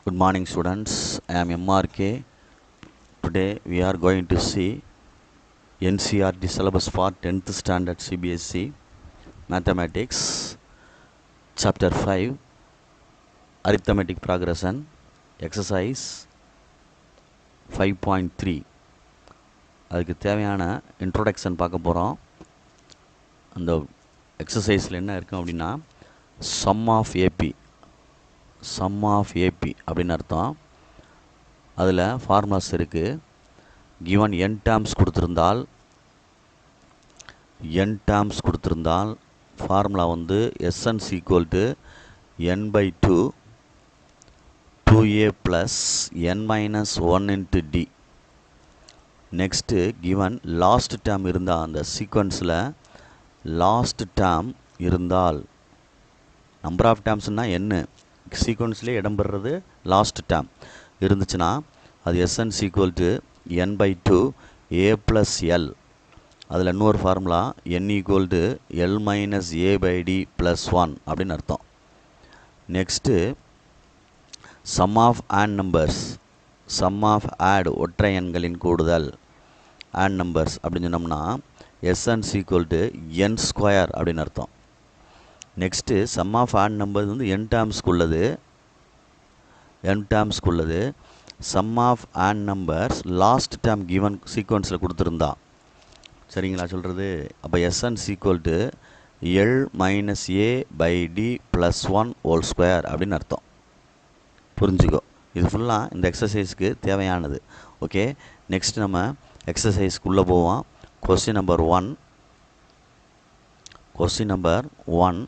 Good morning students, I am MRK. Today we are going to see NCERT syllabus for 10th standard CBSE Mathematics Chapter 5 Arithmetic Progression Exercise 5.3 அதுக்கு தேவையான introduction பார்க்க போகிறோம். அந்த எக்ஸசைஸில் என்ன இருக்கும் அப்படின்னா சம் ஆஃப் ஏபி அப்படின்னு அர்த்தம். அதில் ஃபார்முலாஸ் இருக்குது. கிவன் n டேர்ம்ஸ் கொடுத்துருந்தால் ஃபார்முலா வந்து SNS equal to n/2 2a plus n minus 1 into d. Next given last term இருந்தால், அந்த சீக்வன்ஸில் லாஸ்ட் டேர்ம் இருந்தால், நம்பர் ஆஃப் டேர்ம்ஸ்னால் என்ன, சீக்வன்ஸ்லேயே இடம்பெறது லாஸ்ட் டேர்ம் இருந்துச்சுன்னா அது SNS equal to n/2 a plus l. அதில் இன்னொரு formula n equal to l minus a/d plus 1 அப்படின்னு அர்த்தம். Next sum of odd numbers, sum of odd ஒற்றை எண்களின் கூடுதல், ஆட் நம்பர்ஸ் அப்படின்னு சொன்னோம்னா SNS equal to n square அப்படின்னு அர்த்தம். Next sum of odd numbers வந்து n டேர்ம்ஸ்க்குள்ளது. Sum of odd numbers last term given சீக்வன்ஸில் கொடுத்துருந்தா, சரிங்களா சொல்கிறது. அப்போ SNS equal to l minus a/d plus 1 whole square அப்படின்னு அர்த்தம். புரிஞ்சுக்கோ, இது ஃபுல்லாக இந்த எக்ஸசைஸ்க்கு தேவையானது. ஓகே, நெக்ஸ்ட் நம்ம எக்ஸசைஸ்க்குள்ளே போவோம். கொஸ்டின் நம்பர் 1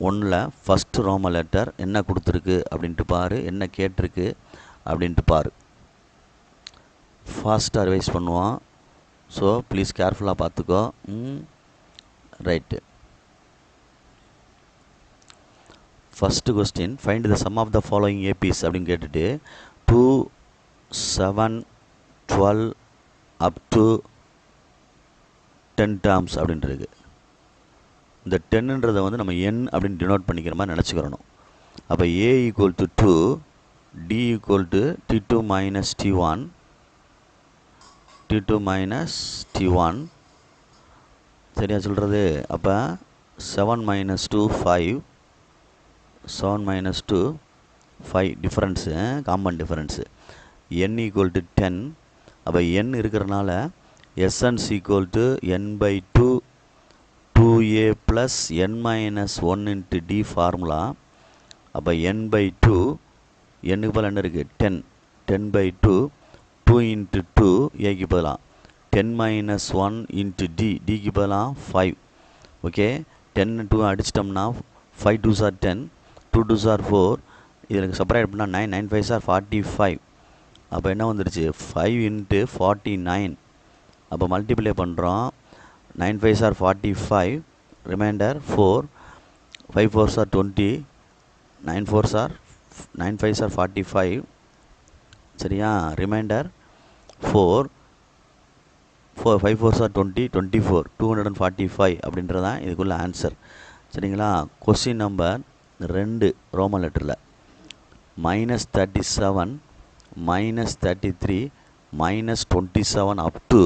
ஒன்றில் ஃபஸ்ட்டு ரோமன் லெட்டர் என்ன கொடுத்துருக்கு அப்படின்ட்டு பாரு, என்ன கேட்டிருக்கு அப்படின்ட்டு பாரு. ஃபாஸ்ட்டாக ரிவைஸ் பண்ணுவோம். ஸோ ப்ளீஸ் கேர்ஃபுல்லாக பார்த்துக்கோ. Right. First question, find the sum of the following APs அப்படின்னு கேட்டுட்டு 2, 7, 12 அப் டு 10 டேர்ம்ஸ் அப்படின்றது. இந்த 10ன்றதை வந்து நம்ம n அப்படின்னு டினோட் பண்ணிக்கிற மாதிரி நினச்சிக்கிறணும். அப்போ a equal to 2, d equal to t2 minus t1, சரியா சொல்கிறது. அப்போ 7 minus 2 5, 7 minus 2 5 difference, common difference. n equal to 10. அப்போ n இருக்கிறனால SNS equal to n/2 2a plus n minus 1 into d formula. அப்போ n/2 என்னுக்கு பதில் என்ன இருக்குது 10, 10/2 2 இன்ட்டு 2 ஏக்கு பதிலாக 10 மைனஸ் 1 இன்ட்டு டிக்கு பதிலாக 5. Okay, 10 2 அடிச்சிட்டோம்னா 5 2s are 10, 2 2s are 4. இதில் செப்பரேட் பண்ணால் 9, 9 5s are 45. அப்போ என்ன வந்துடுச்சு 5 இன்ட்டு 49. அப்போ மல்டிப்ளை பண்ணுறோம். 9 5s are 45, reminder 4, 5 4s are 20, 9 5s are 45, சரியா. ரிமைண்டர் 4, 5 4s are 20, 24, 245 அப்படின்றதான் இதுக்குள்ள ஆன்சர், சரிங்களா. கொஸ்டின் நம்பர் 2 ரோமன் லெட்டரில் -37 -33 -27 அப் டு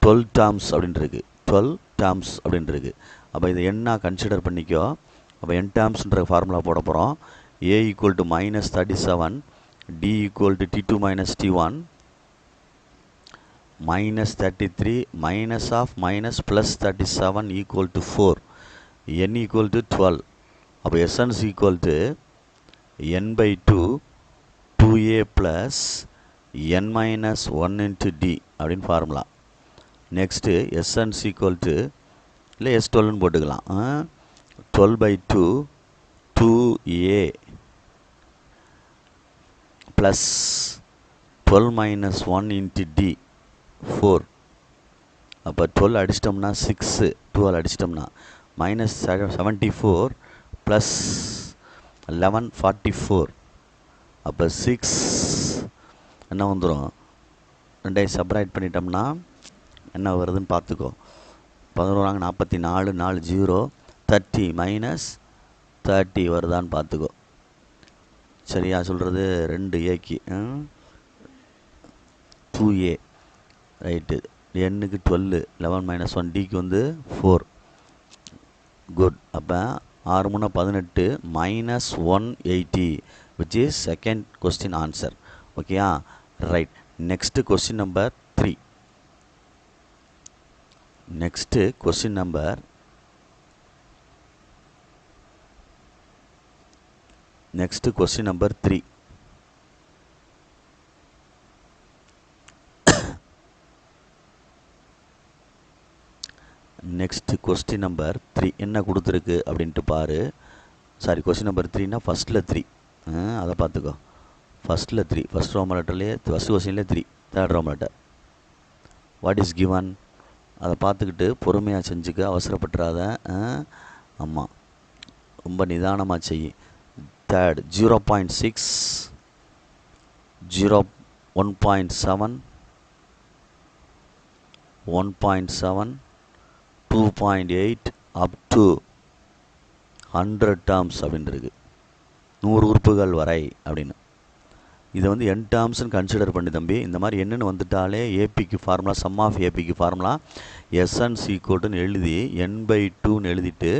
12 டேர்ம்ஸ் அப்படின்ட்டுருக்கு. 12 டேர்ம்ஸ் அப்படின்ட்டுருக்கு. அப்போ இதை என்ன கன்சிடர் பண்ணிக்கோ. அப்போ n டேர்ம்ஸ்ன்ற ஃபார்முலா போட போகிறோம். a equal to -37, d equal to t2 minus t1, -33 minus of minus plus 37 equal to 4, n equal to 12. அப்போ SNS equal to n/2 2a plus n minus 1 into d அப்படின்னு formula. Next SNS equal to இல்லை S12ன்னு போட்டுக்கலாம். 12/2 2a plus 12 minus 1 into D 4. அப்போ 12 அடிச்சிட்டோம்னா 6, 12 அடிச்சிட்டோம்னா minus 74 plus 11 44. அப்போ 6 என்ன வந்துடும், ரெண்டையும் செப்பரேட் பண்ணிட்டோம்னா என்ன வருதுன்னு பார்த்துக்கோ. 11 44, 4 0 30 -30 வருதான்னு பார்த்துக்கோ. சரியா சொல்கிறது? 2Aக்கு 2A ரைட்டு. Nக்கு 12, 11 - 1, Dக்கு வந்து 4. குட். அப்போ 6 3 18 -180 which is second question answer. ஓகேயா? Right. Next question number 3. Next question number 3. Next question number 3 என்ன கொடுத்துருக்கு அப்படின்ட்டு பாரு. சாரி, கொஸ்டின் நம்பர் 3னா ஃபஸ்ட்டில் 3, அதை பார்த்துக்கோ. ஃபஸ்ட்டில் 3, ஃபஸ்ட் ரோமன் லெட்டர்லேயே ஃபஸ்ட் கொஸ்டின்லேயே 3, third Roman letter. What is given அதை பார்த்துக்கிட்டு பொறுமையாக செஞ்சுக்க, அவசரப்பட்டுறாத. ஆமாம், ரொம்ப நிதானமாக செய். தேர்ட் 0.6, 1.7, 1.7, 2.8 up to 100 terms அப்படின்னு இருக்குது. 100 உறுப்புகள் வரை அப்படின்னு. இதை வந்து n டேர்ம்ஸ்னு கன்சிடர் பண்ணி தம்பி. இந்த மாதிரி என்னென்னு வந்துட்டாலே ஏபிக்கு ஃபார்முலா, சம் ஆஃப் ஏபிக்கு ஃபார்முலா எஸ்என்சி ஈக்குவல்னு எழுதி n/2ன்னு எழுதிட்டு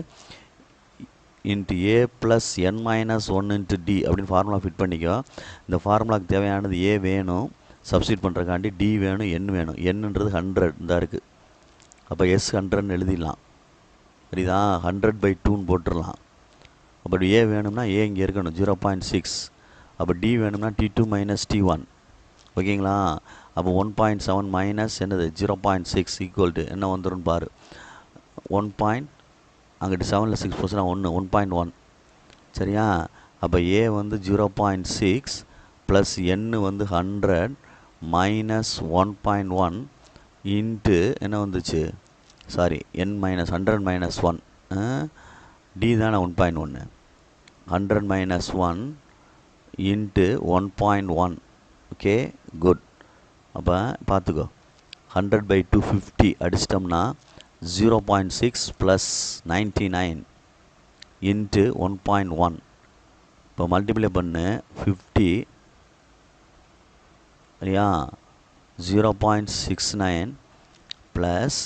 இன்ட்டு A + n - 1 × D அப்படின்னு ஃபார்முலா ஃபிட் பண்ணிக்கோ. இந்த ஃபார்முலாவுக்கு தேவையானது A வேணும், சப்ஸ்டியூட் பண்ணுறக்காண்டி D வேணும், n வேணும். nன்றது 100 தான் இருக்குது. அப்போ S 100ன்னு எழுதிடலாம். சரிதா? 100/2ன்னு போட்டுடலாம். அப்போ A வேணும்னா A இங்கே இருக்கணும் 0.6. அப்போ D வேணும்னா T2 - T1. ஓகேங்களா? அப்போ 1.7 மைனஸ் என்னது 0.6 ஈக்குவல் டு என்ன வந்துடும் பாரு. 1. அங்கிட்டு 7ல் 6 போச்சுன்னா 1. சரியா? அப்போ A வந்து 0.6 ப்ளஸ் n வந்து 100 மைனஸ் 1.1 இன்ட்டு என்ன வந்துச்சு, சாரி n - 100 - 1, D தானே 1.1, 100 - 1 இன்ட்டு 1.1. Okay, good. அப்போ பார்த்துக்கோ, 100/2 50 அடிச்சிட்டோம்னா 0.6 ப்ளஸ் 99 இன்ட்டு 1.1. இப்போ மல்டிப்ளை பண்ணு 50 சரியா? 0.69 ப்ளஸ்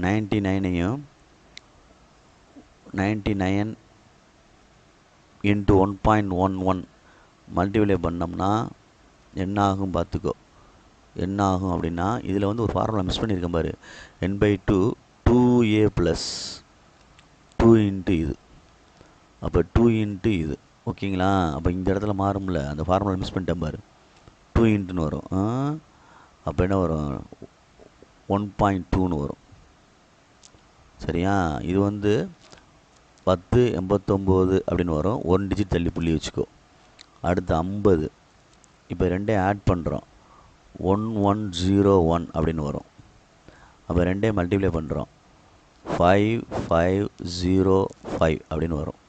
99 இன்ட்டு 1.11 மல்டிப்ளை பண்ணோம்னா என்ன ஆகும் பார்த்துக்கோ. என்ன ஆகும் அப்படின்னா, இதில் வந்து ஒரு ஃபார்முலா மிஸ் பண்ணியிருக்கேன் பாரு. n/2 2A ப்ளஸ் 2 இன்ட்டு இது. அப்போ 2 இன்ட்டு இது. ஓகேங்களா? அப்போ இந்த இடத்துல மாறும்ல, அந்த ஃபார்முலா மிஸ் பண்ணிட்டேன் பாரு. 2 இன்ட்டுன்னு வரும். அப்போ என்ன வரும், 1.2ன்னு வரும். சரியா? இது வந்து 1089 அப்படின்னு வரும். 1 டிஜிட் தள்ளி புள்ளி வச்சுக்கோ. அடுத்து 50. இப்போ ரெண்டையும் ஆட் பண்ணுறோம், 1101 அப்படின்னு வரும். அப்போ ரெண்டையும் மல்டிப்ளை பண்ணுறோம், 5505 அப்படின்னு வரும்.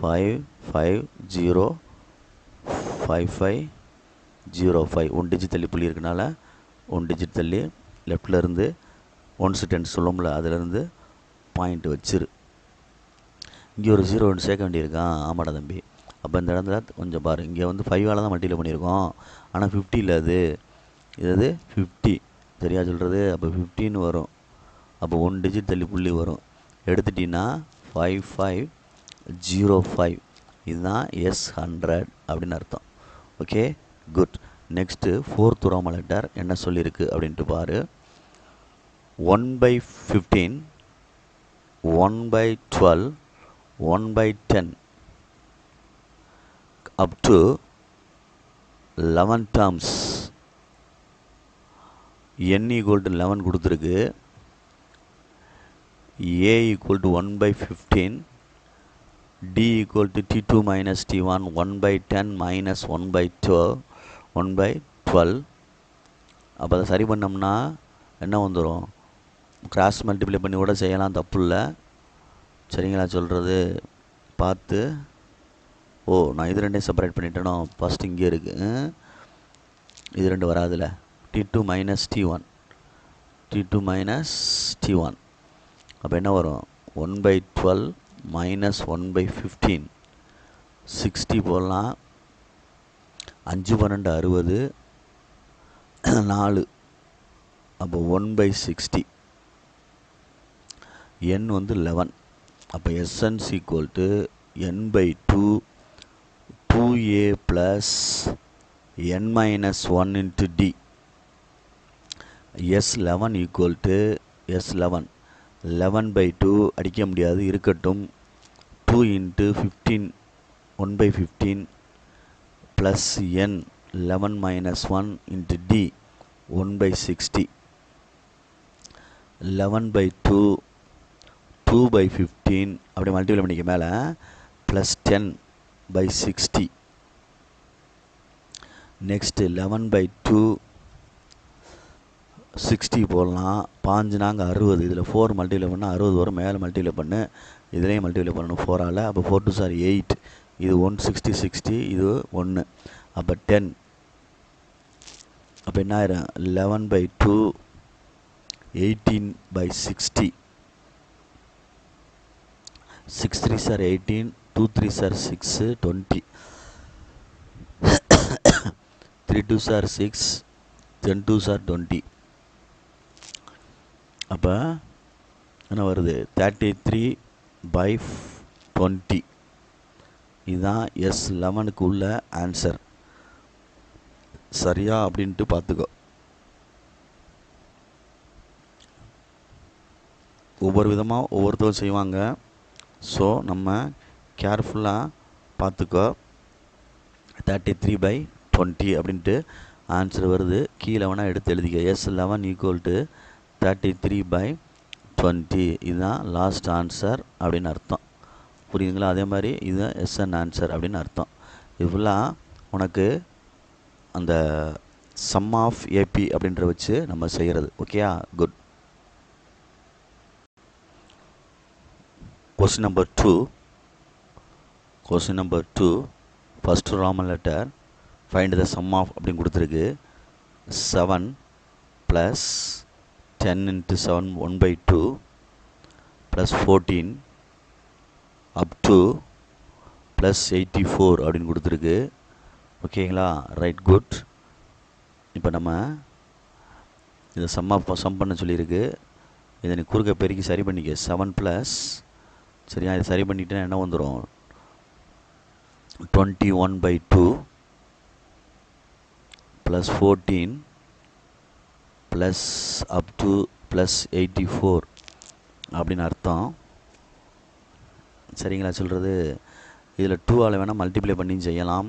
5505 1 டிஜிட் தள்ளி புள்ளி இருக்கனால 1 டிஜிட் தள்ளி லெஃப்டில் இருந்து 1 டென்ஸ் சொல்லும்ல, அதிலேருந்து பாயிண்ட் வச்சிரு. இங்கே ஒரு 0 ஒன்று சேர்க்க வேண்டியிருக்கான். ஆமாடா தம்பி. அப்போ இந்த இடத்துல கொஞ்சம் பாரு, இங்கே வந்து 5ஆல் தான் மல்டிப்ளை பண்ணியிருக்கோம், ஆனால் 50 இல்லை. இது 50. சரியா சொல்கிறது? அப்போ 15 வரும். அப்போ 1 டிஜிட் தள்ளி புள்ளி வரும். எடுத்துட்டிங்கன்னா 5505. இதுதான் S100 அப்படின்னு அர்த்தம். Okay, good. Next 4th Roman letter என்ன சொல்லியிருக்கு அப்படின்ட்டு பாரு. 1/15, 1/12, 1/10 up to 11 terms. n = 11 கொடுத்துருக்கு. A = 1/15, D = T2 - T1, 1/10 minus 1/12. அப்போ அதை சரி பண்ணோம்னா என்ன வந்துடும், கிராஸ் மல்டிப்ளை பண்ணி கூட செய்யலாம், தப்பு இல்லை. சரிங்களா சொல்கிறது? பார்த்து. நான் இது ரெண்டையும் செப்பரேட் பண்ணிட்டேனோ. ஃபஸ்ட்டு இங்கே இருக்குது, இது ரெண்டு வராதுல. T2 - T1. அப்போ என்ன வரும், 1/12 minus 1/15, 60 போடலாம். 5 12 60 4 அப்போ 1/60 n வந்து 11 அப்போ Sn equal to n/2 2a plus n minus 1 into d. S11 equal to S11 11/2 அடிக்க முடியாது இருக்கட்டும் 2 into 15 1/15 plus n 11 minus 1 into d 1/60 11/2 2/15 அப்படி மல்டிப்ளை பண்ணிக்க மேலே ப்ளஸ் 10/60 நெக்ஸ்ட் 11/2 60 போடலாம் 5 நாங்கள் 60 இதில் 4 மல்டிப்ளை பண்ணால் 60 வரும் மேலே மல்டிப்ளை பண்ணு இதுலேயும் மல்டிப்ளை பண்ணணும் 4ஆல் அப்போ 4 2 சார் 8 இது 160 60 இது 1 அப்போ 10 அப்போ என்ன ஆயிரும் 11/2 18/60 6 3 சார் 18 2 3 சார் 6 20 3 2 சார் 6 10 2 சார் 20 அப்போ என்ன வருது 33/20 இதுதான் S11க்கு உள்ள ஆன்சர் சரியா அப்படின்ட்டு பார்த்துக்கோ ஒவ்வொரு விதமாக ஒவ்வொருத்தரும் செய்வாங்க ஸோ நம்ம கேர்ஃபுல்லாக பார்த்துக்கோ 33/20 அப்படின்ட்டு ஆன்சர் வருது கீழே வேணால் எடுத்து எழுதிக்க S11 equal to 33/20 இதுதான் லாஸ்ட் ஆன்சர் அப்படின்னு அர்த்தம் புரியுதுங்களா அதே மாதிரி இதுதான் SN ஆன்சர் அப்படின்னு அர்த்தம் இது ஃபுல்லாக உனக்கு அந்த சம் ஆஃப் ஏபி அப்படின்ற வச்சு நம்ம செய்கிறது ஓகேயா good Question number 2 first Roman letter find the sum of அப்படின்னு கொடுத்துருக்கு 7 plus 10 into 7 1/2 plus 14 up to plus 84 அப்படின்னு கொடுத்துருக்கு ஓகேங்களா ரைட் குட் இப்போ நம்ம இதை சம் பண்ண சொல்லியிருக்கு இதை நீ குறுக்க பெருக்கி சரி பண்ணிக்க 7 ப்ளஸ் சரியா இது சரி பண்ணிட்டேன்னா என்ன வந்துடும் 21/2 plus 14 plus up to plus 84 அப்படின்னு அர்த்தம் சரிங்களா சொல்கிறது இதில் 2ஆல் வேணால் மல்டிப்ளை பண்ணி செய்யலாம்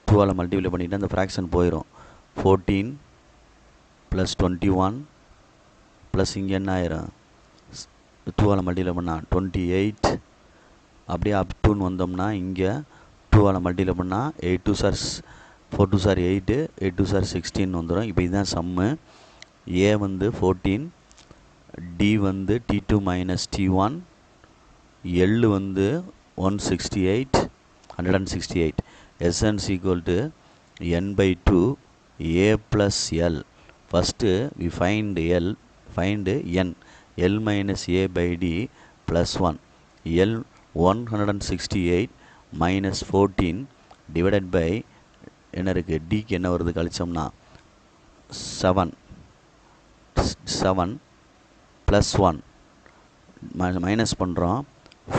2ஆல் மல்டிப்ளை பண்ணிவிட்டு அந்த ஃப்ராக்ஷன் போயிடும் 14 plus 21 ப்ளஸ் இங்கே என்ன ஆயிரும் 2ஆல் மல்டிப்ளை பண்ணால் 28 அப்படியே அப் டூன்னு வந்தோம்னா இங்கே 2ஆல் மல்டிப்ளை பண்ணால் 8 2 சார் 4 2 சார் 8 8 2 சார் 16 வந்துடும் இப்போ இதுதான் சம்மு ஏ வந்து 14 டி வந்து T2 minus T1 எல் வந்து 168 Sn equal to n/2 a plus l first we find n L minus a by d plus 1 L 168 minus 14 divided by என்ன இருக்குது டிக்கு என்ன வருது கழிச்சோம்னா 7 plus 1 மைனஸ் பண்ணுறோம்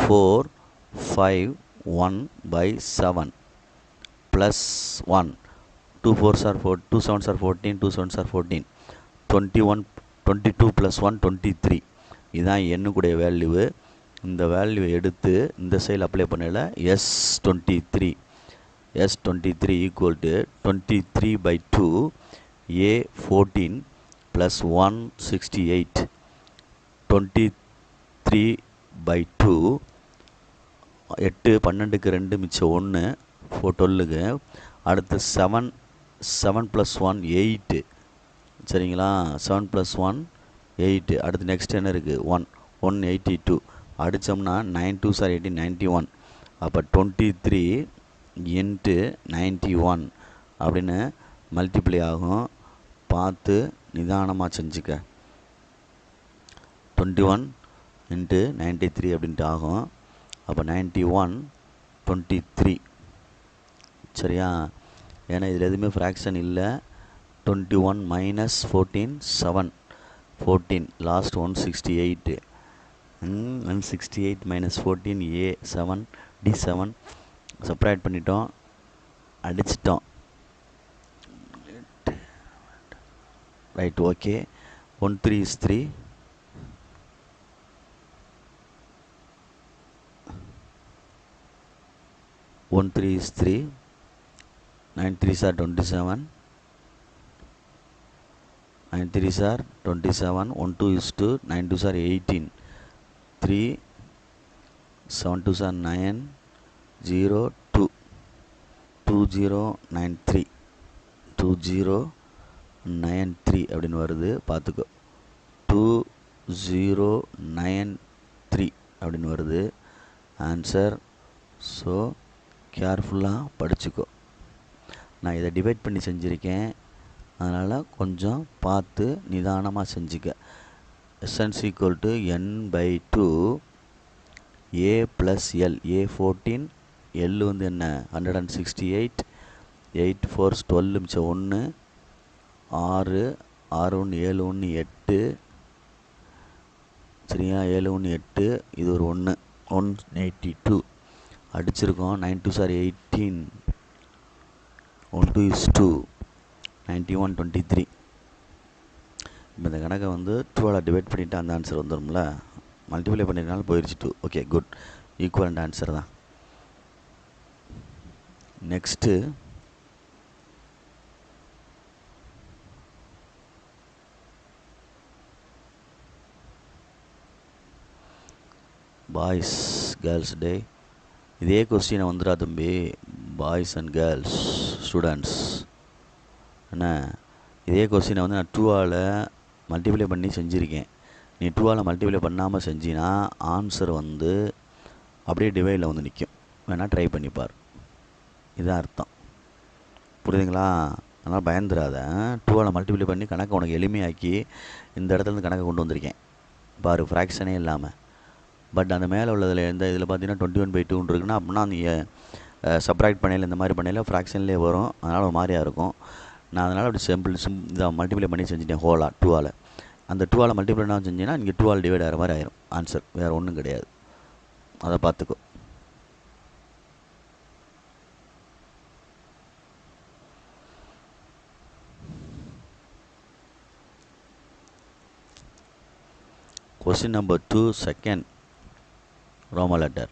4 5 1/7 plus 1 2 4s are 4 2 7s are 14 2 7s are 14 22 plus 1 23 இதுதான் எண்ணுக்குடைய value இந்த வேல்யூவை எடுத்து இந்த சைடில் அப்ளை பண்ணல S23 equal to 23/2 A 14 plus 168 23/2 8 12க்கு 2 மிச்சம் 1 12க்கு அடுத்து 7 plus 1 8 சரிங்களா 7 plus 1 8 அடுத்து நெக்ஸ்ட் என்ன இருக்குது 182 அடித்தோம்னா 9 2s are 18 91 அப்போ 23 into 91 அப்படின்னு மல்டிப்ளை ஆகும் பார்த்து நிதானமாக செஞ்சுக்க 21 into 93 அப்படின்ட்டு ஆகும் அப்போ 91 23 சரியா ஏன்னா இதில் எதுவுமே ஃப்ராக்ஷன் இல்லை. 21 minus 14 7 14 last 168 168 minus 14 a 7 d 7 separate பண்ணிட்டோம், அடிச்சிட்டோம். Right, okay. 1 3 is 3, 1 3 is 3, 9 3s are 27, 9 3s are 27, 1 2 is 2, 9 2s are 18, 3 7 2s are 9, 0 2, 2093 2093 அப்படின்னு வருது, பார்த்துக்கோ. 2093 அப்படின்னு வருது ஆன்சர். ஸோ கேர்ஃபுல்லாக படிச்சுக்கோ. நான் இதை டிவைட் பண்ணி செஞ்சுருக்கேன், அதனால் கொஞ்சம் பார்த்து நிதானமாக செஞ்சுக்க. எஸ்என்ஸ் equal to n/2 a + l, a 14, l வந்து என்ன 168, 8 4 12 மிச்சம் 1, 6 6 1 7 1 8, சரியா, 7 1 8, இது ஒரு 1 182 அடிச்சிருக்கோம். 9 2s are 18, 1 2 is 2, 91 23. இப்போ இந்த கணக்கை வந்து 2ஆல் டிவைட் பண்ணிவிட்டு அந்த ஆன்சர் வந்துடும்ல, மல்டிப்ளை பண்ணினாலும் போயிடுச்சு 2. ஓகே, குட், ஈக்குவலண்ட் ஆன்சர் தான். நெக்ஸ்ட்டு பாய்ஸ் கேர்ள்ஸ் டே. இதே கொஸ்டினை வந்துடா தம்பி, பாய்ஸ் அண்ட் கேர்ள்ஸ் ஸ்டூடெண்ட்ஸ். என்ன, இதே கொஸ்டினை வந்து நான் 2ஆல் மல்டிப்ளை பண்ணி செஞ்சுருக்கேன். நீ 2ஆல் மல்டிப்ளை பண்ணாமல் செஞ்சினா ஆன்சர் வந்து அப்படியே டிவைடில் வந்து நிற்கும். வேணால் ட்ரை பண்ணிப்பார், இதான் அர்த்தம். புரியுதுங்களா? அதனால் பயந்துடாத. 2ஆல் மல்டிப்ளை பண்ணி கணக்கை உனக்கு எளிமையாக்கி இந்த இடத்துலேருந்து கணக்கை கொண்டு வந்திருக்கேன் பாரு, ஃப்ராக்ஷனே இல்லாமல். பட் அந்த மேலே உள்ளதில் எந்த இதில் பார்த்தீங்கன்னா 21/2 இருக்குன்னா, அப்படின்னா நீங்கள் சப்ராக்ட் பண்ணையில் இந்த மாதிரி பண்ணையில் ஃப்ராக்ஷன்லேயே வரும், அதனால் ஒரு மாதிரியாக இருக்கும். நான் அதனால் அப்படி இதை மல்டிப்ளை பண்ணி செஞ்சுட்டேன் ஹோலாக 2ஆல். அந்த 2ஆல் மல்டிப்ளை பண்ணால் செஞ்சீங்கன்னா இங்கே 2ஆல் டிவைட் ஆகிற மாதிரி ஆயிரும் ஆன்சர், வேறு ஒன்றும் கிடையாது. அதை பார்த்துக்கோ. Question number 2, second Roman letter.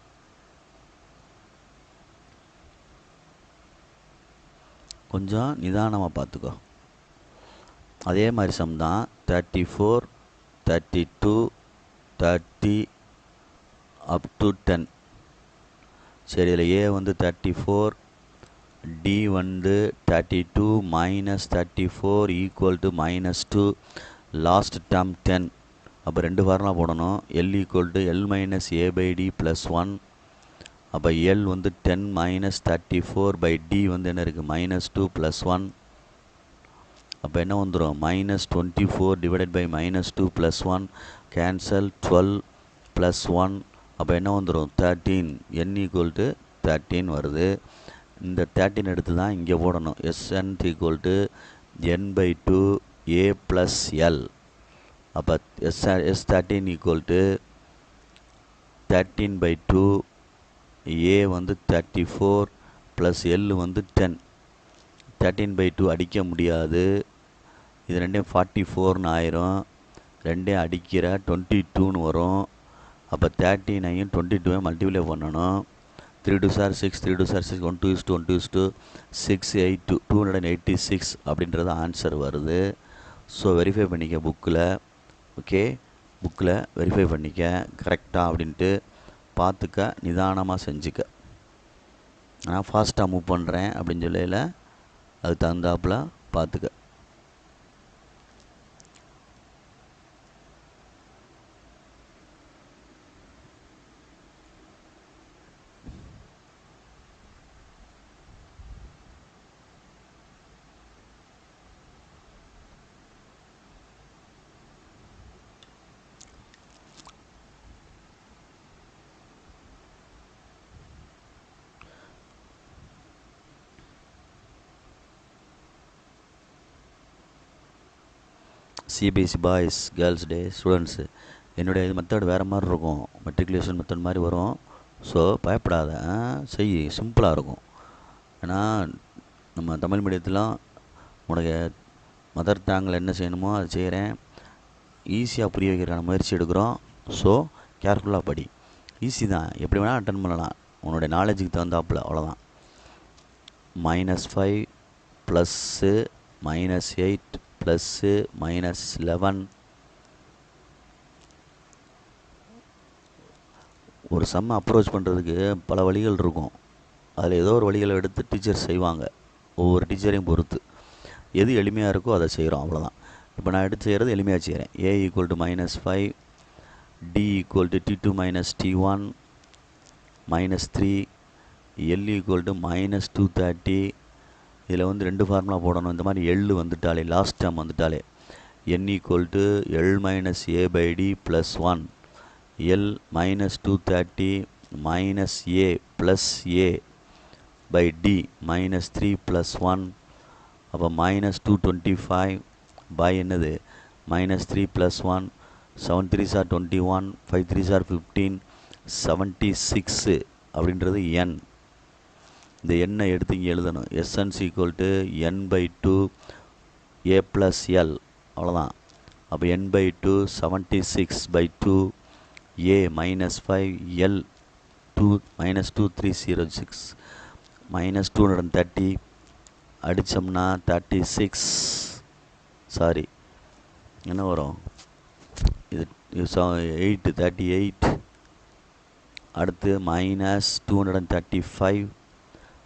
கொஞ்சம் நிதானமாக பார்த்துக்கோ. அதே மாதிரி சம் தான். 34 32 30 up to 10. சரி, இதில் ஏ வந்து 34, டி வந்து 32 - 34 ஈக்குவல் டு -2, லாஸ்ட் டேர்ம் 10. அப்போ 2 ஃபார்முலா போடணும். L equal to l minus a/d + 1. அப்போ எல் வந்து 10 - 34/d வந்து என்ன இருக்குது -2 + 1. அப்போ என்ன வந்துடும் -24 டிவைடட் பை -2 + 1 கேன்சல் 12 + 1. அப்போ என்ன வந்துடும் 13. n ஈக்குவல் டு 13 வருது. இந்த 13 எடுத்து தான் இங்கே போடணும். Sn equal to n/2 a + l. அப்போ S13 ஈக்குவல் டு 13/2, a வந்து 34 ப்ளஸ் l வந்து 10. 13/2 அடிக்க முடியாது, இது ரெண்டையும் 44ன்னு ஆயிரும். ரெண்டையும் அடிக்கிற 22ன்னு வரும். அப்போ 39 22 மல்டிப்ளை பண்ணணும். 3 2s are 6, 3 2s are 6, 1 2 is 2, 1 2 is 2, 6 8 286 அப்படின்றது ஆன்சர் வருது. ஸோ வெரிஃபை பண்ணிக்க புக்கில். ஓகே, புக்கில் வெரிஃபை பண்ணிக்க கரெக்டாக அப்படின்ட்டு பார்த்துக்க, நிதானமாக செஞ்சுக்க. நான் ஃபாஸ்ட்டாக மூவ் பண்ணுறேன் அப்படின்னு சொல்லையில் அது தகுந்தாப்பில் பார்த்துக்க. சிபிஎஸ்சி பாய்ஸ் கேர்ள்ஸ் டே ஸ்டூடெண்ட்ஸு, என்னுடைய இது மெத்தட் வேறு மாதிரி இருக்கும், மெட்ரிகுலேஷன் மெத்தட் மாதிரி வரும். ஸோ பயப்படாத, செய், சிம்பிளாக இருக்கும். ஏன்னா நம்ம தமிழ் மீடியத்தில் உனக்கு மதர் டங்கில் என்ன செய்யணுமோ அதை செய்கிறேன், ஈஸியாக புரிய வைக்கிறக்கான முயற்சி எடுக்கிறோம். ஸோ கேர்ஃபுல்லாக படி, ஈஸி தான், எப்படி வேணால் அட்டன் பண்ணலாம், உன்னுடைய நாலேஜுக்கு தகுந்தாப்பில், அவ்வளோதான். -5 ப்ளஸ்ஸு -8 ப்ளஸ்ஸு -11. ஒரு சம்மை அப்ரோச் பண்ணுறதுக்கு பல வழிகள் இருக்கும். அதில் ஏதோ ஒரு வழிகளை எடுத்து டீச்சர் செய்வாங்க, ஒவ்வொரு டீச்சரையும் பொறுத்து. எது எளிமையாக இருக்கோ அதை செய்கிறோம், அவ்வளோதான். இப்போ நான் எடுத்து செய்கிறது எளிமையாக செய்கிறேன். a = -5, d = t2 - t1 -3, l = -230. இதில் வந்து 2 ஃபார்முலா போடணும். இந்த மாதிரி எள் வந்துட்டாலே, லாஸ்ட் டேர்ம் வந்துட்டாலே, n = l - a/d + 1, l -230 -a + a/d -3 + 1. அப்போ -225 by என்னது -3 + 1, 7 3s are 21, 5 3s are 15, 76 அப்படின்றது n. இந்த எண்ணை எடுத்து இங்கே எழுதணும். Sn = n/2 a + l, அவ்வளோதான். அப்போ n/2 76/2 a -5 l 2 -2306 -230 அடித்தோம்னா 36, சாரி என்ன வரும், இது 38. அடுத்து -235.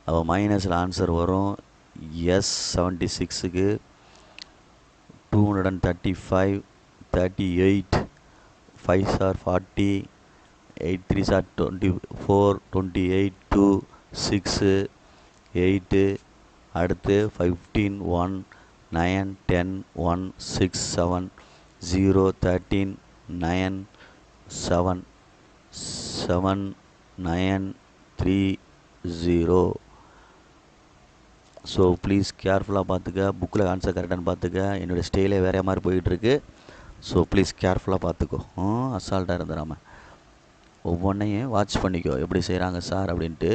அப்போ மைனஸில் ஆன்சர் வரும். S76க்கு 235, 38, 5s are 40, 8 3s are 24, 28, 2, 6, 8. அடுத்து 15, 1, 9, 10, 1, 6, 7, 0, 13, 9, 7, 7, 9, 3, 0. ஸோ ப்ளீஸ் கேர்ஃபுல்லாக பார்த்துக்க, புக்கில் ஆன்சர் கரெக்டானு பார்த்துக்க. என்னுடைய ஸ்டைலே வேறு மாதிரி போயிட்டுருக்கு. ஸோ ப்ளீஸ் கேர்ஃபுல்லாக பார்த்துக்கோ, அசால்ட்டாக இருந்துடாமல் ஒவ்வொன்றையும் வாட்ச் பண்ணிக்கோ, எப்படி செய்கிறாங்க சார் அப்படின்ட்டு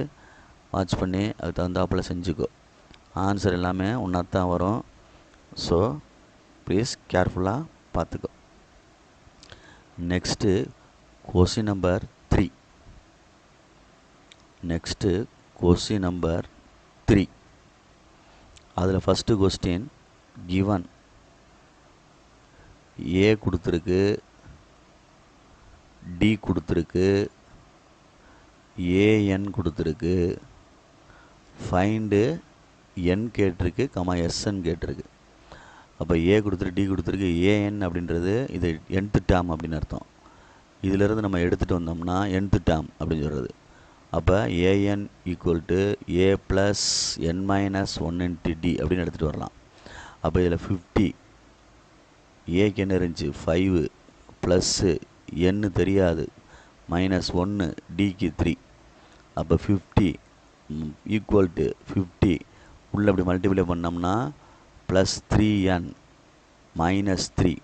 வாட்ச் பண்ணி அதுக்கு தகுந்தாப்பில் செஞ்சுக்கோ. ஆன்சர் எல்லாமே ஒன்றாத்தான் வரும். ஸோ ப்ளீஸ் கேர்ஃபுல்லாக பார்த்துக்கோ. Next question number 3. Next question number 3. அதில் ஃபஸ்ட்டு கொஸ்டின் கிவன் ஏ கொடுத்துருக்கு, டி கொடுத்துருக்கு, ஏஎன் கொடுத்துருக்கு, ஃபைண்டு என் கேட்டிருக்கு, எஸ்என் கேட்டிருக்கு. அப்போ ஏ கொடுத்துருக்கு, டி கொடுத்துருக்கு, ஏஎன் அப்படின்றது இது nth டேர்ம் அப்படின்னு அர்த்தம். இதிலிருந்து நம்ம எடுத்துகிட்டு வந்தோம்னா nth டேர்ம் அப்படின்னு சொல்கிறது. அப்போ ஏஎன் = a + n - 1 × d அப்படின்னு எடுத்துகிட்டு வரலாம். அப்போ இதில் 50, ஏக்கு என்ன இருந்துச்சு 5 ப்ளஸ்ஸு n தெரியாது -1, டிக்கு 3. அப்போ 50 = 50 உள்ளே அப்படி மல்டிப்ளை பண்ணோம்னா +3n -3.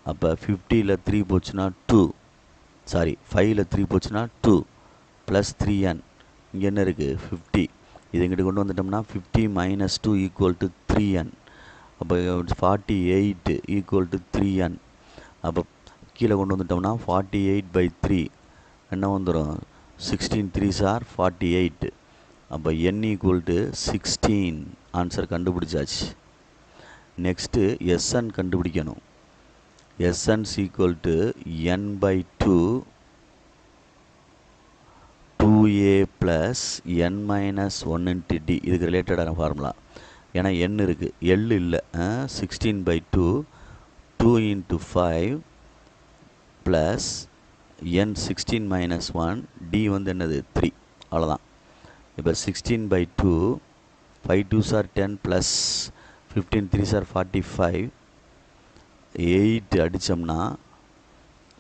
அப்போ 50ல் 3 போச்சுன்னா 2, சாரி 5ல் 3 போச்சுன்னா 2 +3n. இங்கே என்ன இருக்குது 50, இது இங்கிட்டு கொண்டு வந்துட்டோம்னா 50 - 2 = 3n. அப்போ 48 = 3n. அப்போ கீழே கொண்டு வந்துட்டோம்னா 48/3 என்ன வந்துடும், 16 3s are 48. அப்போ n = 16. ஆன்சர் கண்டுபிடிச்சாச்சு. நெக்ஸ்ட்டு எஸ்என் கண்டுபிடிக்கணும். Sn = n/2 2a + n - 1 × d. இதுக்கு ரிலேட்டடான ஃபார்முலா. ஏன்னா n இருக்குது, l இல்லை. 16/2 2 × 5 ப்ளஸ் n 16 - 1 d வந்து என்னது 3, அவ்வளோதான். இப்போ 16/2 5 2s are 10 plus 15 3s are 45, 8 அடித்தோம்னா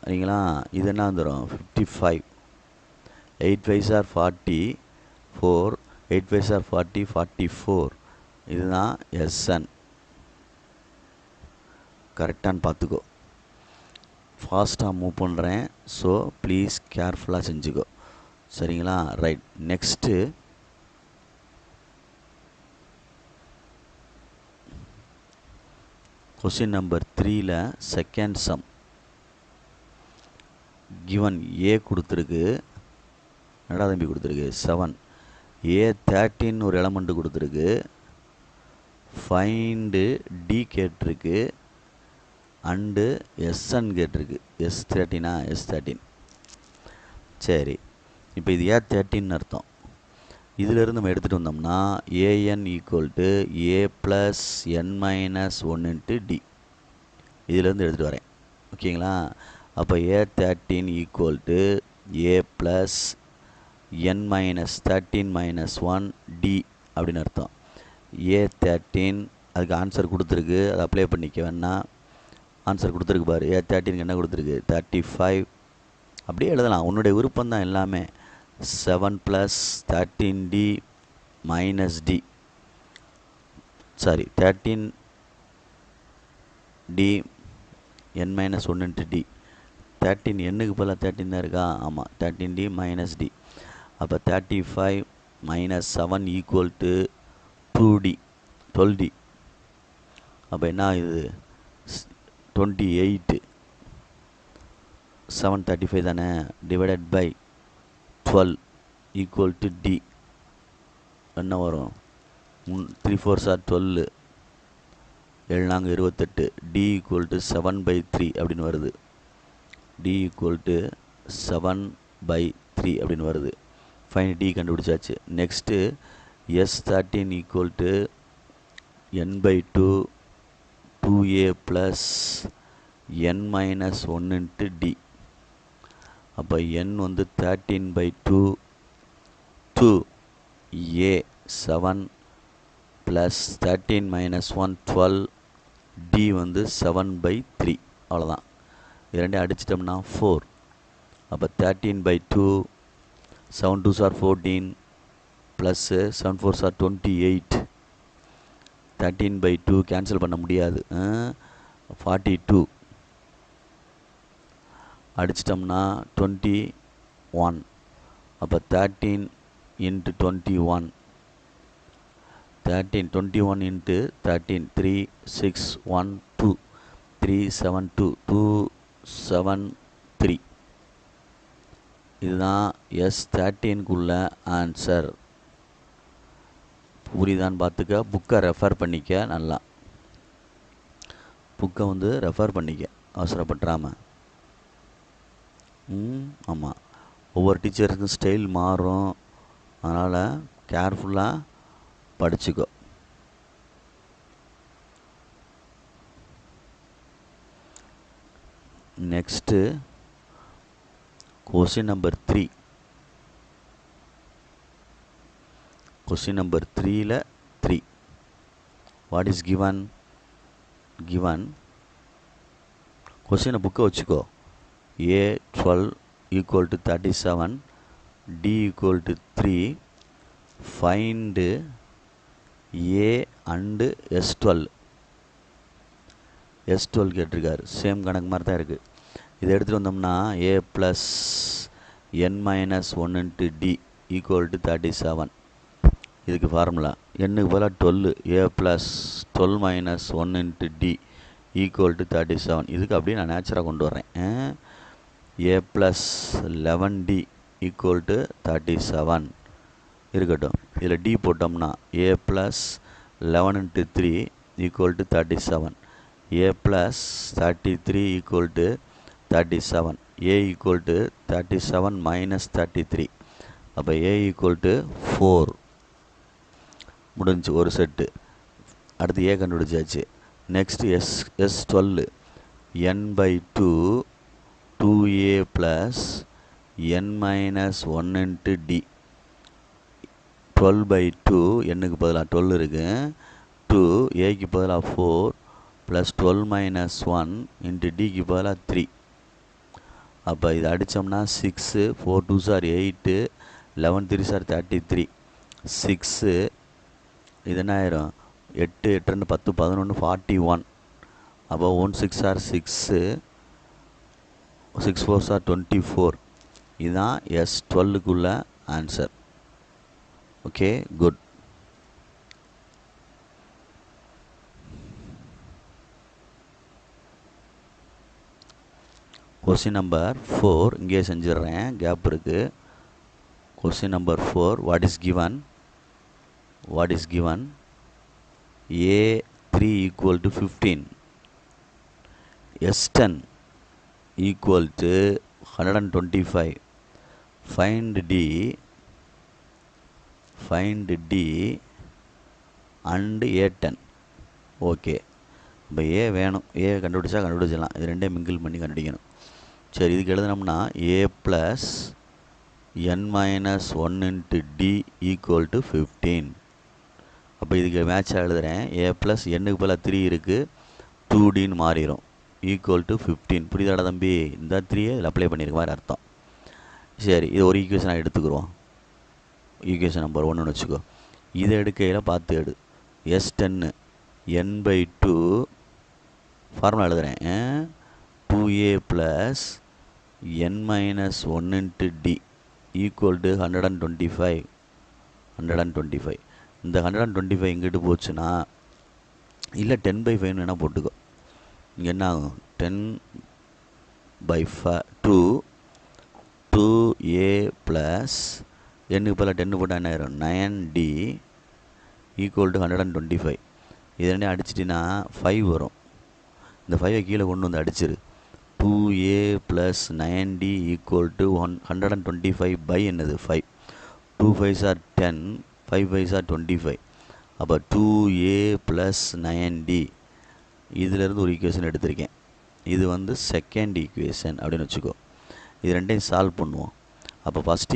சரிங்களா, இது என்ன வந்துடும் 55. 8 5s are 44, 8 5s are 40, 44. இதுதான் எஸ்என். கரெக்டானு பார்த்துக்கோ. ஃபாஸ்ட்டாக மூவ் பண்ணுறேன், ஸோ ப்ளீஸ் கேர்ஃபுல்லாக செஞ்சுக்கோ. சரிங்களா? ரைட். நெக்ஸ்ட்டு கொஸ்டின் நம்பர் 3ல் செகண்ட் சம். கிவன் ஏ கொடுத்துருக்கு, என்னடா தம்பி கொடுத்துருக்கு, 7. A13 ஒரு எலமெண்ட்டு கொடுத்துருக்கு. ஃபைண்டு டி கேட்டிருக்கு, அண்டு எஸ்என் கேட்டிருக்கு. S13 S13. சரி, இப்போ இது A13 அர்த்தம். இதிலிருந்து நம்ம எடுத்துகிட்டு வந்தோம்னா an equal to a plus n minus 1 into d. இதிலேருந்து எடுத்துகிட்டு வரேன். ஓகேங்களா? அப்போ A13 equal to a plus n minus 13 minus 1 d அப்படின்னு அர்த்தம். A13 அதுக்கு ஆன்சர் கொடுத்துருக்கு, அதை அப்ளை பண்ணிக்க வேணா. ஆன்சர் கொடுத்துருக்கு பாரு. A13க்கு என்ன கொடுத்துருக்கு, 35. அப்படியே எழுதலாம், உன்னுடைய விருப்பம் தான் எல்லாமே. 7 plus 13d minus d, sorry 13d n minus 1 into d. 13 என்னுக்கு பதிலாக 13 தான் இருக்கா? ஆமாம், 13d மைனஸ் டி. அப்போ 35 minus 7 equal to 2d, 12d. அப்போ என்ன ஆகுது, 28. 735 தானே, divided by 12 equal to d. என்ன வரும், 3 4s are 12, 7 28. D equal to 7/3 அப்படின்னு வருது. டி ஈக்குவல் டு 7/3 அப்படின்னு வருது. ஃபைன், டி கண்டுபிடிச்சாச்சு. Next S13 equal to n/2 2a plus n minus 1 into d. அப்போ n வந்து 13/2 2a 7 ப்ளஸ் 13 மைனஸ் 1 12 டி வந்து 7/3. அவ்வளோதான். இது ரெண்டையும் அடிச்சிட்டோம்னா 4. அப்போ 13/2 7 2s are 14 plus 7 4s are 28. 13/2 cancel பண்ண முடியாது, 42 அடிச்சிட்டோம்னா 21. அப்போ 13 இன்ட்டு 21, 21 இன்ட்டு 13 3 6 1 2 3 7 2 2 7 3. இதுதான் S13க்குள்ள ஆன்சர். புரியுதான்னு பார்த்துக்க. புக்கை ரெஃபர் பண்ணிக்க, நல்லா புக்கை வந்து ரெஃபர் பண்ணிக்க, அவசரப்பட்டுறாமல். ஆமாம், ஒவ்வொரு டீச்சருக்கும் ஸ்டைல் மாறும், அதனால் கேர்ஃபுல்லாக படிச்சுக்கோ. Next question number 3. Question number 3ல் 3. What is given? கொஸ்டினை புக்கை வச்சுக்கோ. A12 equal to 37, D equal to 3, find A and S12. S12 கேட்டிருக்காரு, சேம் கணக்கு மாதிரி தான் இருக்குது. இதை எடுத்துகிட்டு வந்தோம்னா A plus n minus 1 into d equal to 37. இதுக்கு ஃபார்முலா என்னுக்கு போல் 12, A plus 12 minus 1 into d equal to 37. இதுக்கு அப்படியே நான் நேச்சராக கொண்டு வரேன். A plus 11d equal to 37 இருக்கட்டும். இதில் டி போட்டோம்னா A plus 11 into 3 equal to 37. A plus 33 equal to 37. A equal to 37 minus 33. அப்போ A ஈக்குவல் டு 4. முடிஞ்சு ஒரு செட்டு. அடுத்து A கண்டுபிடிச்சாச்சு. Next S12 n/2 2a plus n minus 1 into d. 12/2 என்னுக்கு பதிலாக 12 இருக்குது, 2 ஏக்கு பதிலாக 4 ப்ளஸ் 12 மைனஸ் 1 இன்ட்டு டிக்கு பதிலாக 3. அப்போ இது அடித்தோம்னா 6 4 2s are 8 11 3s are 33. 6 இது என்ன ஆயிரும், 8 8 2 10 11 41. அப்போ 1 6 ஆர் 6, 6 4 ஆர் 24. இதுதான் S12க்குள்ள answer. Okay, good. Question number 4 இங்கே செஞ்சிடுறேன், கேப் இருக்குது. Question number 4, what is given? A3 equal to 15, S10 equal to 125. Find D and A10. Okay, இப்போ ஏ வேணும். ஏ கண்டுபிடிச்சிடலாம். இது ரெண்டே மிங்கிள் பண்ணி கண்டுபிடிக்கணும். சரி, இதுக்கு எழுதுனோம்னா A + n - 1 × D equal to 15. அப்போ இதுக்கு மேட்சாக எழுதுகிறேன். A + n-க்கு பதிலாக 3 இருக்குது, 2Dன்னு மாறிடும், ஈக்குவல் டு 15. புரியுதாடா தம்பி? இந்த 3 இதில் அப்ளை பண்ணியிருக்க மாதிரி அர்த்தம். சரி, இது ஒரு ஈக்குவேஷனாக எடுத்துக்கிறோம். ஈக்குவேஷன் நம்பர் 1ன்னு வச்சுக்கோ. இதை எடுக்கையில் பார்த்து எடு. S10 n/2 ஃபார்முலா எழுதுகிறேன். 2A + n - 1 × D equal to 125. இந்த 125 எங்கிட்டு போச்சுன்னா, இல்லை 10/5 வேணால் போட்டுக்கோ. இங்கே என்ன ஆகும்? 10/2 2A + n-க்கு பதிலாக 10 போட்டால் என்ன ஆயிரும்? 9D equal to 125. இது ரெண்டையும் அடிச்சிட்டின்னா 5 வரும். இந்த 5 கீழே கொண்டு வந்து அடிச்சிரு. 2A + 9D ஈக்குவல் டு 125 என்னது? 5. 2 5s are 10, 5 5s are 25. அப்போ 2A + 9D இதிலேருந்து ஒரு ஈக்குவேஷன் எடுத்திருக்கேன். இது வந்து செகண்ட் ஈக்குவேஷன் அப்படின்னு வச்சுக்கோ. இது ரெண்டையும் சால்வ் பண்ணுவோம். அப்போ ஃபஸ்ட்டு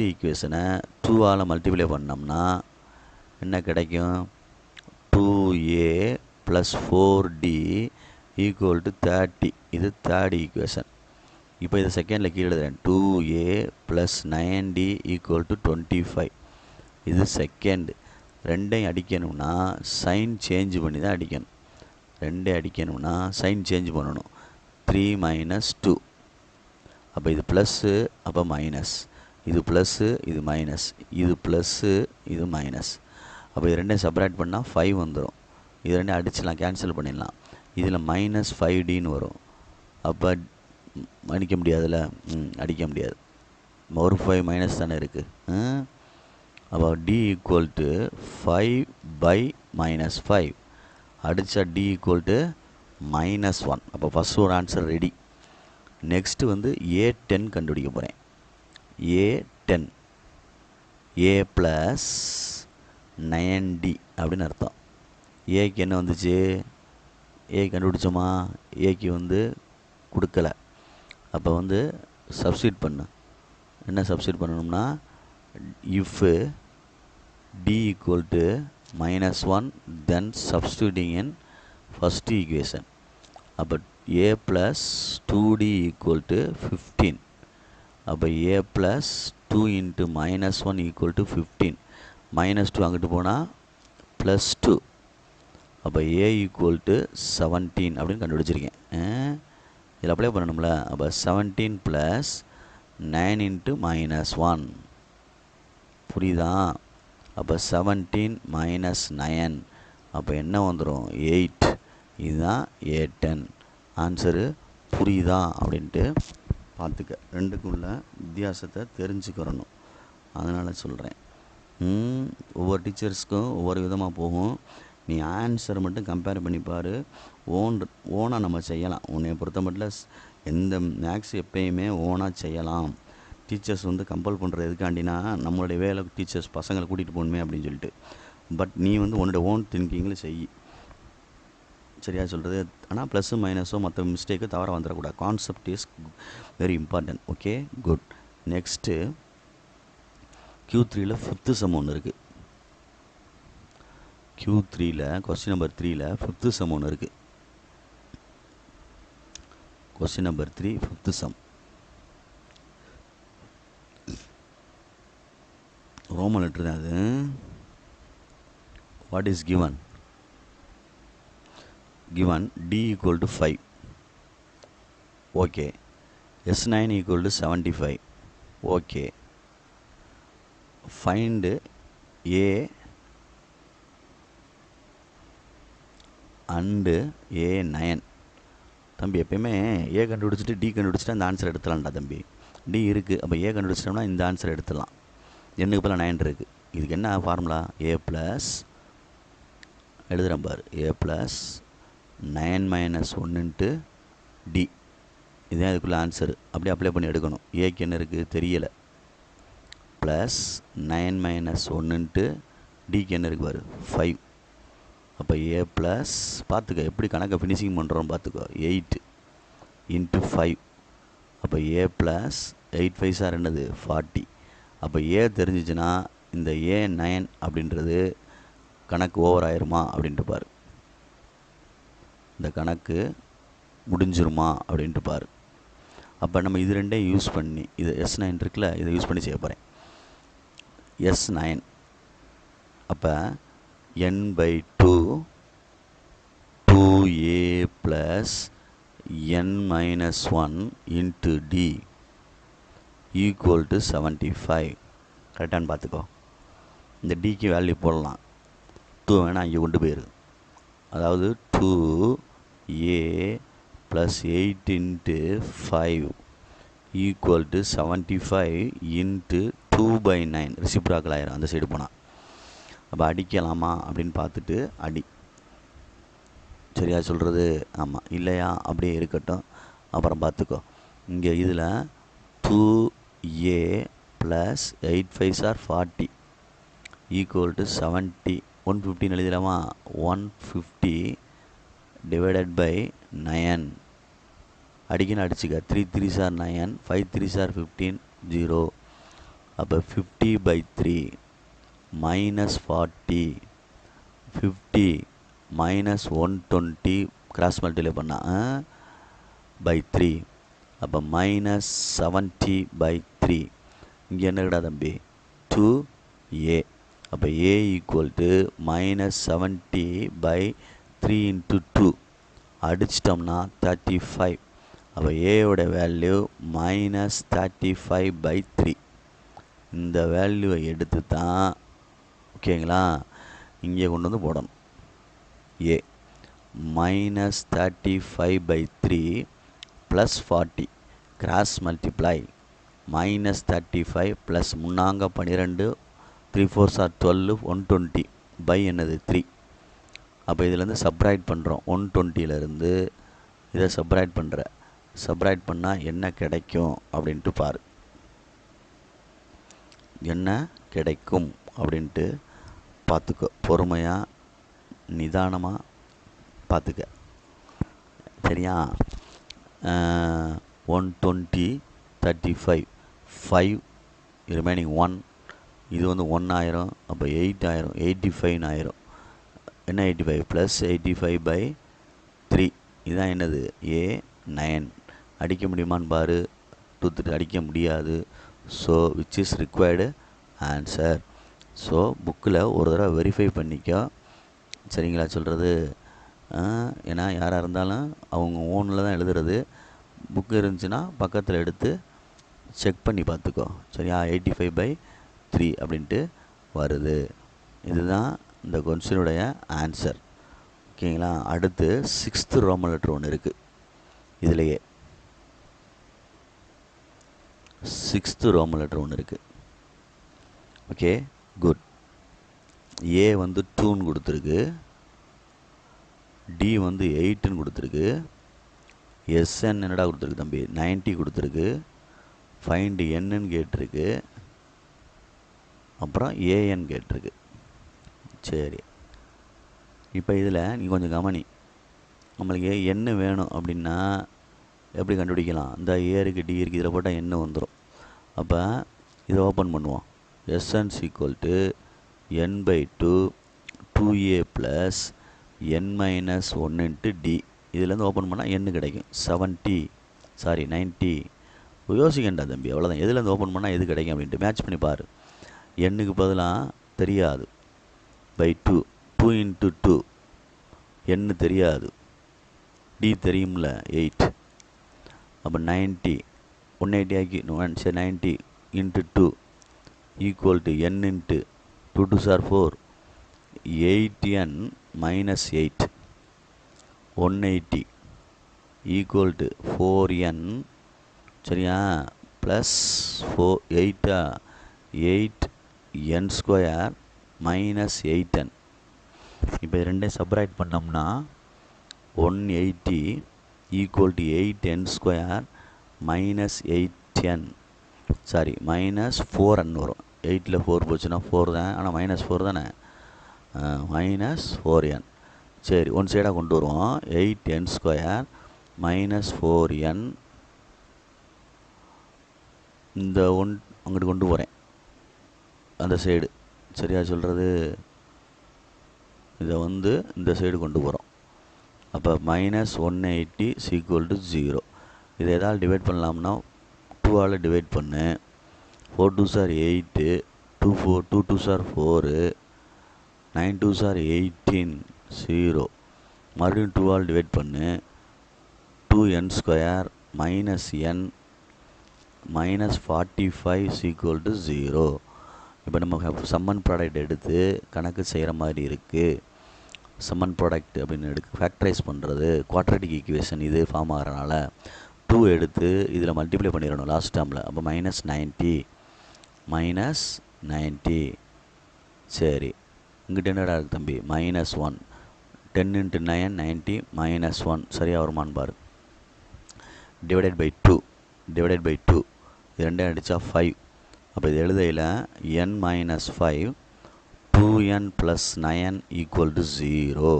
ஈக்குவேஷனை 2ஆல் மல்டிப்ளை பண்ணோம்னா என்ன கிடைக்கும்? 2A + 4D equal to 30. இது தேர்ட் ஈக்குவேஷன். இப்போ இதை செகண்டில் கீழே எழுதுறேன். 2A + 9D equal to 25. இது செகண்ட். ரெண்டையும் அடிக்கணும்னா சைன் சேஞ்ச் பண்ணி தான் அடிக்கணும். சைன் சேஞ்ச் பண்ணணும். 3 - 2. அப்போ இது ப்ளஸ்ஸு, அப்போ மைனஸ். இது ப்ளஸ்ஸு, இது மைனஸ். இது ப்ளஸ்ஸு, இது மைனஸ். அப்போ இது ரெண்டையும் செப்பரேட் பண்ணால் 5 வந்துடும். இது ரெண்டையும் அடிச்சிடலாம், கேன்சல் பண்ணிடலாம். இதில் -5Dன்னு வரும். அப்போ அடிக்க முடியாதுல்ல? அடிக்க முடியாது. ஒரு 5 மைனஸ் தானே இருக்குது. அப்போ D ஈக்குவல் டு 5/-5. அடித்தா D ஈக்குவல் டு -1. அப்போ ஃபஸ்ட் ஒரு ஆன்சர் ரெடி. நெக்ஸ்ட்டு வந்து A10 கண்டுபிடிக்க போகிறேன். A10 A + 9D அப்படின்னு அர்த்தம். ஏக்கு என்ன வந்துச்சு? ஏ கண்டுபிடிச்சோமா? ஏக்கு வந்து கொடுக்கல. அப்போ வந்து சப்ஸ்டியூட் பண்ணு. என்ன சப்ஸ்டியூட் பண்ணணும்னா, if D equal to -1, then substituting in first equation. அப்போ A + 2D ஈக்குவல் டு 15. அப்போ A + 2 × -1 ஈக்குவல் டு 15. -2 அங்கிட்டு போனால் +2. அப்போ A ஈக்குவல் டு 17 அப்படின்னு கண்டுபிடிச்சிருக்கேன். இதில் அப்ளை பண்ணணும்ல. அப்போ 17 + 9 × -1. புரியுதா? அப்போ 17 - 9. அப்போ என்ன வந்துடும்? 8. இதுதான் A10 ஆன்சரு. புரியுதா அப்படின்ட்டு பார்த்துக்க. ரெண்டுக்குள்ள வித்தியாசத்தை தெரிஞ்சுக்கிறணும். அதனால் சொல்கிறேன். ஒவ்வொரு டீச்சர்ஸ்க்கும் ஒவ்வொரு விதமாக போகும். நீ ஆன்சரை மட்டும் கம்பேர் பண்ணிப்பார். ஓனாக நம்ம செய்யலாம். உன்னை பொறுத்த மட்டும் எந்த மேக்ஸ் எப்பயுமே ஓனாக செய்யலாம். டீச்சர்ஸ் வந்து கம்பல் பண்ணுறது எதுக்காண்டினா, நம்மளுடைய வேலை டீச்சர்ஸ் பசங்களை கூட்டிகிட்டு போகணுமே அப்படின்னு சொல்லிட்டு. பட் நீ வந்து உன்னோட ஓன் திங்கிங்கில் செய். சரியா சொல்கிறது? ஆனால் ப்ளஸ்ஸு மைனஸோ மற்ற மிஸ்டேக்கு தவற வந்துடக்கூடாது. Concept is very important. Okay, good. Next Q3ல் 5th சம் ஒன்று இருக்குது. Q3ல் கொஸ்டின் நம்பர் 3ல் 5th சம் ஒன்று இருக்குது. Question number 3 5th sum. Roman letter தான் அது. What is given? given D equal to 5. Okay. S9 equal to 75. Okay. Find A and A9. தம்பி எப்பயுமே ஏ கண்டுபிடிச்சிட்டு டி கண்டுபிடிச்சிட்டு அந்த ஆன்சர் எடுத்துலாம்டா தம்பி. டி இருக்குது, அப்போ ஏ கண்டுபிடிச்சிட்டோம்னா இந்த ஆன்சர் எடுத்துடலாம். எண்ணுக்கு போல் 9 இருக்குது. இதுக்கு என்ன ஃபார்முலா? ஏ ப்ளஸ் எழுதுகிறேன் பாரு, ஏ ப்ளஸ் 9 மைனஸ் 1 இன்ட்டு டி. இதுதான் இதுக்குள்ளே ஆன்சரு. அப்படியே அப்ளை பண்ணி எடுக்கணும். ஏக்கு என்ன இருக்குது தெரியலை. ப்ளஸ் 9 மைனஸ் 1 இன்ட்டு டிக்கு என்ன இருக்குது பாரு 5. அப்போ ஏ ப்ளஸ் பார்த்துக்க எப்படி கணக்கை ஃபினிஷிங் பண்ணுறோம் பார்த்துக்கோ. 8 இன்ட்டு 5. அப்போ ஏ ப்ளஸ் 8 5 சார் என்னது 40. அப்போ ஏ தெரிஞ்சிச்சுன்னா இந்த A9 அப்படின்றது கணக்கு ஓவர் ஆயிருமா அப்படின்ட்டு பாரு. இந்த கணக்கு முடிஞ்சிருமா அப்படின்ட்டு பாரு. அப்போ நம்ம இது ரெண்டையும் யூஸ் பண்ணி, இது S9 இருக்குல்ல, இதை யூஸ் பண்ணி செய்ய போகிறேன். S9 அப்போ n/2 2a plus n minus 1 into d equal to 75. கரெக்டானு பார்த்துக்கோ. இந்த டிக்கு வேல்யூ போடலாம். 2 வேணால் அங்கே கொண்டு போயிரு. அதாவது 2a plus 8 into 5 equal to 75 into 2/9 reciprocal ஆயிரும் அந்த சைடு போனால். அப்போ அடிக்கலாமா அப்படின்னு பார்த்துட்டு அடி. சரியா சொல்கிறது? ஆமாம். இல்லையா அப்படியே இருக்கட்டும், அப்புறம் பார்த்துக்கோ. இங்கே இதில் 2a ப்ளஸ் 8 5 சார் 40 ஈக்குவல் டு 70. 150 எழுதிடலாமா? 150 டிவைடட் பை 9. அடிக்கணும் அடிச்சுக்க. 3 3 சார் 9, 5 3 சார் 15 0. அப்போ 50/3 minus 40. 50 minus 120 கிராஸ் மல்டிப்ளை பண்ணால் by 3. அப்போ minus 70/3. இங்கே என்ன கிடா தம்பி? 2a. அப்போ a equal to minus 70/3 into 2 அடிச்சிட்டோம்னா 35. அப்போ ஏயோட வேல்யூ minus 35/3. இந்த வேல்யூவை எடுத்து தான் ஓகேங்களா இங்கே கொண்டு வந்து போடணும். A minus 35/3 plus 40 cross multiply minus 35 plus முன்னாங்க 12 3 4 சார் 12 120 பை என்னது 3. அப்போ இதுலேருந்து சப்ராக்ட் பண்ணுறோம். 120லேருந்து இதை சப்ராக்ட் பண்ணுற. சப்ராக்ட் பண்ணால் என்ன கிடைக்கும் அப்படின்ட்டு பாரு. என்ன கிடைக்கும் அப்படின்ட்டு பார்த்துக்கோ. பொறுமையாக நிதானமாக பார்த்துக்க. சரியா? 120 35 5 ரிமைனிங் 1. இது வந்து 1 ஆயிரும். அப்போ 8 ஆயிரும். 85 ஆயிரும். என்ன 85 ப்ளஸ் 85/3. இதுதான் என்னது A9. அடிக்க முடியுமான்னு பாரு. 2 அடிக்க முடியாது. So which is required answer. So புக்கில் ஒரு தடவை வெரிஃபை பண்ணிக்கோ. சரிங்களா சொல்கிறது? ஏன்னா யாராக இருந்தாலும் அவங்க ஓனில் தான் எழுதுறது. புக்கு இருந்துச்சுன்னா பக்கத்தில் எடுத்து செக் பண்ணி பார்த்துக்கோ. சரியா? 85/3 அப்படின்ட்டு வருது. இதுதான் இந்த கொஸ்டினுடைய ஆன்சர். ஓகேங்களா? அடுத்து 6th ரோமன் லெட்டர் ஒன்று இருக்குது. இதுலேயே 6th ரோமன் லெட்டர் ஒன்று இருக்குது. Okay good. ஏ வந்து 2ன்னு கொடுத்துருக்கு. டி வந்து 8ன்னு கொடுத்துருக்கு. எஸ்என் என்னடா கொடுத்துருக்கு தம்பி? 90 கொடுத்துருக்கு. ஃபைண்ட் என்னன்னு கேட்டிருக்கு. அப்புறம் ஏஎன் கேட்டிருக்கு. சரி, இப்போ இதில் நீ கொஞ்சம் கவனி. நம்மளுக்கு என்ன வேணும் அப்படின்னா எப்படி கண்டுபிடிக்கலாம்? இந்த ஏ இருக்குது, டி இருக்குது, இதில் போட்டால் என்ன வந்துடும். அப்போ இதை ஓப்பன் பண்ணுவோம். SNS equal to n/2 2a plus n minus 1 into d. இதுலேருந்து ஓப்பன் பண்ணால் என்ன கிடைக்கும்? 90. யோசிக்கண்டா தம்பி, அவ்வளோதான். எதுலேருந்து ஓப்பன் பண்ணால் எது கிடைக்கும் அப்படின்ட்டு மேட்ச் பண்ணி பாரு. எண்ணுக்கு பதிலாக தெரியாது. பை 2 2 இன்ட்டு 2 என்ன தெரியாது. டி தெரியும்ல 8. அப்போ 90 180 ஆக்கி சரி 90 into 2 equal to n into 2 2s are 4 8n minus 8 180 equal to 4n சரியா plus 8 8n square minus 8n. இப்போ இது ரெண்டையும் சப்ராக்ட் பண்ணோம்னா 180 equal to 8n square minus 8n sorry minus 4n வரும். 8ல் 4 போச்சுன்னா 4 தான், ஆனால் மைனஸ் 4 தானே, மைனஸ் 4n. சரி ஒன் சைடாக கொண்டு வருவோம். 8n ஸ்கொயர் மைனஸ் 4n இந்த ஒன் அங்கிட்டு கொண்டு போகிறேன் அந்த சைடு, சரியா சொல்கிறது, இதை இந்த சைடு கொண்டு போகிறோம். அப்போ மைனஸ் 180 ஈக்குவல் டு 0. இதை எதாவது டிவைட் பண்ணலாம்னா 2ஆல் டிவைட் பண்ணு. 4 2s are 8 2 2s are 4 9 2s are 18 0. மறுபடியும் 2ஆல் டிவைட் பண்ணு. 2n square minus n minus 45 equal to 0. இப்போ நம்ம சம்மன் ப்ராடக்ட் எடுத்து கணக்கு செய்கிற மாதிரி இருக்குது. சம்மன் ப்ராடக்ட் அப்படின்னு ஃபேக்டரைஸ் பண்ணுறது குவாட்ரேட்டிக் ஈக்குவேஷன் இது ஃபார்ம் ஆகிறனால 2 எடுத்து இதில் மல்டிப்ளை பண்ணிடணும் லாஸ்ட் டேர்மில். அப்போ மைனஸ் 90 சரி இங்கிட்ட என்னடா இருக்குது தம்பி மைனஸ் 1 10 இன்ட்டு 9 90 மைனஸ் 1 சரியாக வருமானு பாரு. டிவைடட் பை 2 இது ரெண்டையும் அடித்தா 5. அப்போ இது எழுதையில் n minus 5 2n plus 9 equal to 0.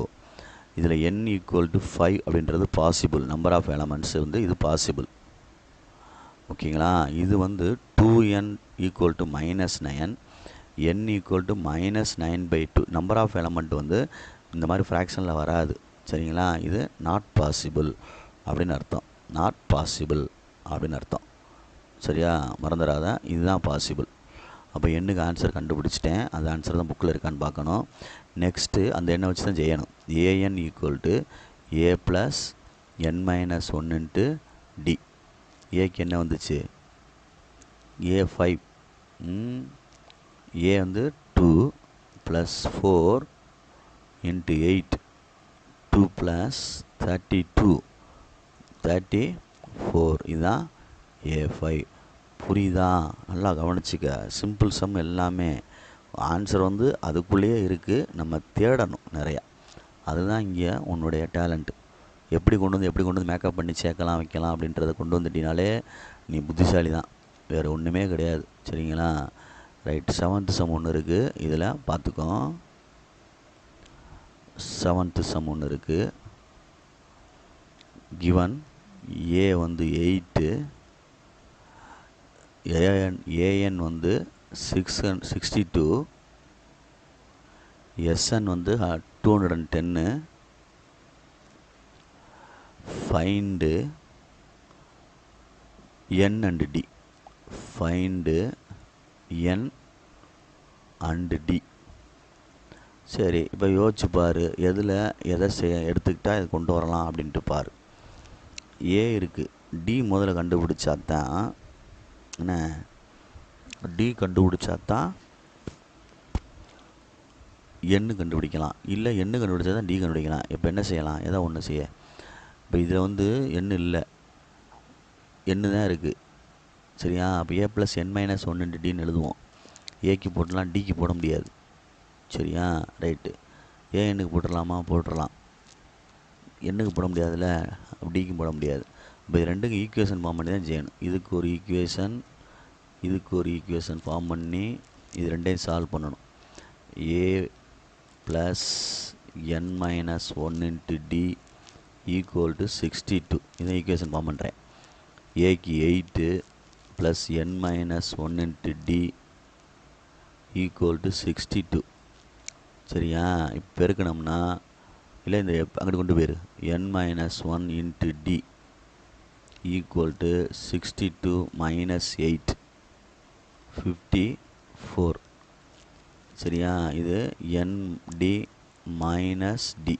இதில் n ஈக்குவல் டு 5 அப்படின்றது பாசிபிள், நம்பர் ஆஃப் எலமெண்ட்ஸ் இது பாசிபிள். ஓகேங்களா, இது 2n equal to minus 9 n equal to minus 9/2. Number of element இந்த மாதிரி ஃப்ராக்ஷனில் வராது, சரிங்களா. இது நாட் பாசிபிள் அப்படின்னு அர்த்தம், நாட் பாசிபிள் அப்படின்னு அர்த்தம், சரியா மறந்துடாத. இதுதான் பாசிபிள். அப்போ எண்ணுக்கு ஆன்சர் கண்டுபிடிச்சிட்டேன். அந்த ஆன்சர் தான் புக்கில் இருக்கான்னு பார்க்கணும். நெக்ஸ்ட்டு அந்த எண்ணை வச்சு தான் செய்யணும். an equal to a plus n minus 1 into d. ஏக்கு என்ன வந்துச்சு a5 a 2 plus 4 into 8 2 plus 34 இதுதான் a5. புரியுதா? நல்லா கவனிச்சிக்க. சிம்பிள் சம் எல்லாமே ஆன்சர் அதுக்குள்ளேயே இருக்குது, நம்ம தேடணும் நிறையா. அதுதான் இங்கே உன்னுடைய டேலண்ட்டு. எப்படி கொண்டு வந்து மேக்கப் பண்ணி சேர்க்கலாம் வைக்கலாம் அப்படின்றத கொண்டு வந்துட்டினாலே நீ புத்திசாலி தான், வேறு ஒன்றுமே கிடையாது, சரிங்களா. ரைட், 7th சம் ஒன்று இருக்குது, இதில் பார்த்துக்கோ. 7th சம் ஒன்று இருக்குது. Given a 8 an 62 sn 210. find n and d. find n and d. சரி, இப்போ யோசிச்சு பாரு, எதை எடுத்துக்கிட்டால் இது கொண்டு வரலாம் அப்படின்ட்டு பாரு. ஏ இருக்குது, டி முதல்ல கண்டுபிடிச்சாதான் என்ன, டி கண்டுபிடிச்சாதான் எண்ணு கண்டுபிடிக்கலாம், இல்லை எண்ணு கண்டுபிடிச்சா தான் டி கண்டுபிடிக்கலாம். இப்போ என்ன செய்யலாம், ஏதோ ஒன்று செய்ய. இப்போ இதில் எண்ணு இல்லை, எண்ணு தான் இருக்குது, சரியா. அப்போ ஏ ப்ளஸ் n மைனஸ் 1 இன்ட்டு டின்னு எழுதுவோம். ஏக்கு போட்டலாம், டிக்கு போட முடியாது, சரியா. ரைட்டு, ஏ எண்ணுக்கு போட்டுடலாமா, போட்டுடலாம். எண்ணுக்கு போட முடியாதுல்ல, டிக்கு போட முடியாது. இப்போ இது ரெண்டுக்கும் ஈக்குவேஷன் ஃபார்ம் பண்ணி தான் செய்யணும். இதுக்கு ஒரு ஈக்குவேஷன் ஃபார்ம் பண்ணி இது ரெண்டையும் சால்வ் பண்ணணும். A plus n minus 1 into d equal to 62. இதை ஈக்குவேஷன் ஃபார்ம் பண்ணுறேன். ஏக்கு 8 plus n minus 1 into d equal to 62, சரியா. இப்போ பெருக்கணும்னா இல்லை இந்த அங்கிட்டு கொண்டு போயிரு. n minus 1 into d equal to 62 minus 8 54, சரியா. இது nd மைனஸ் டி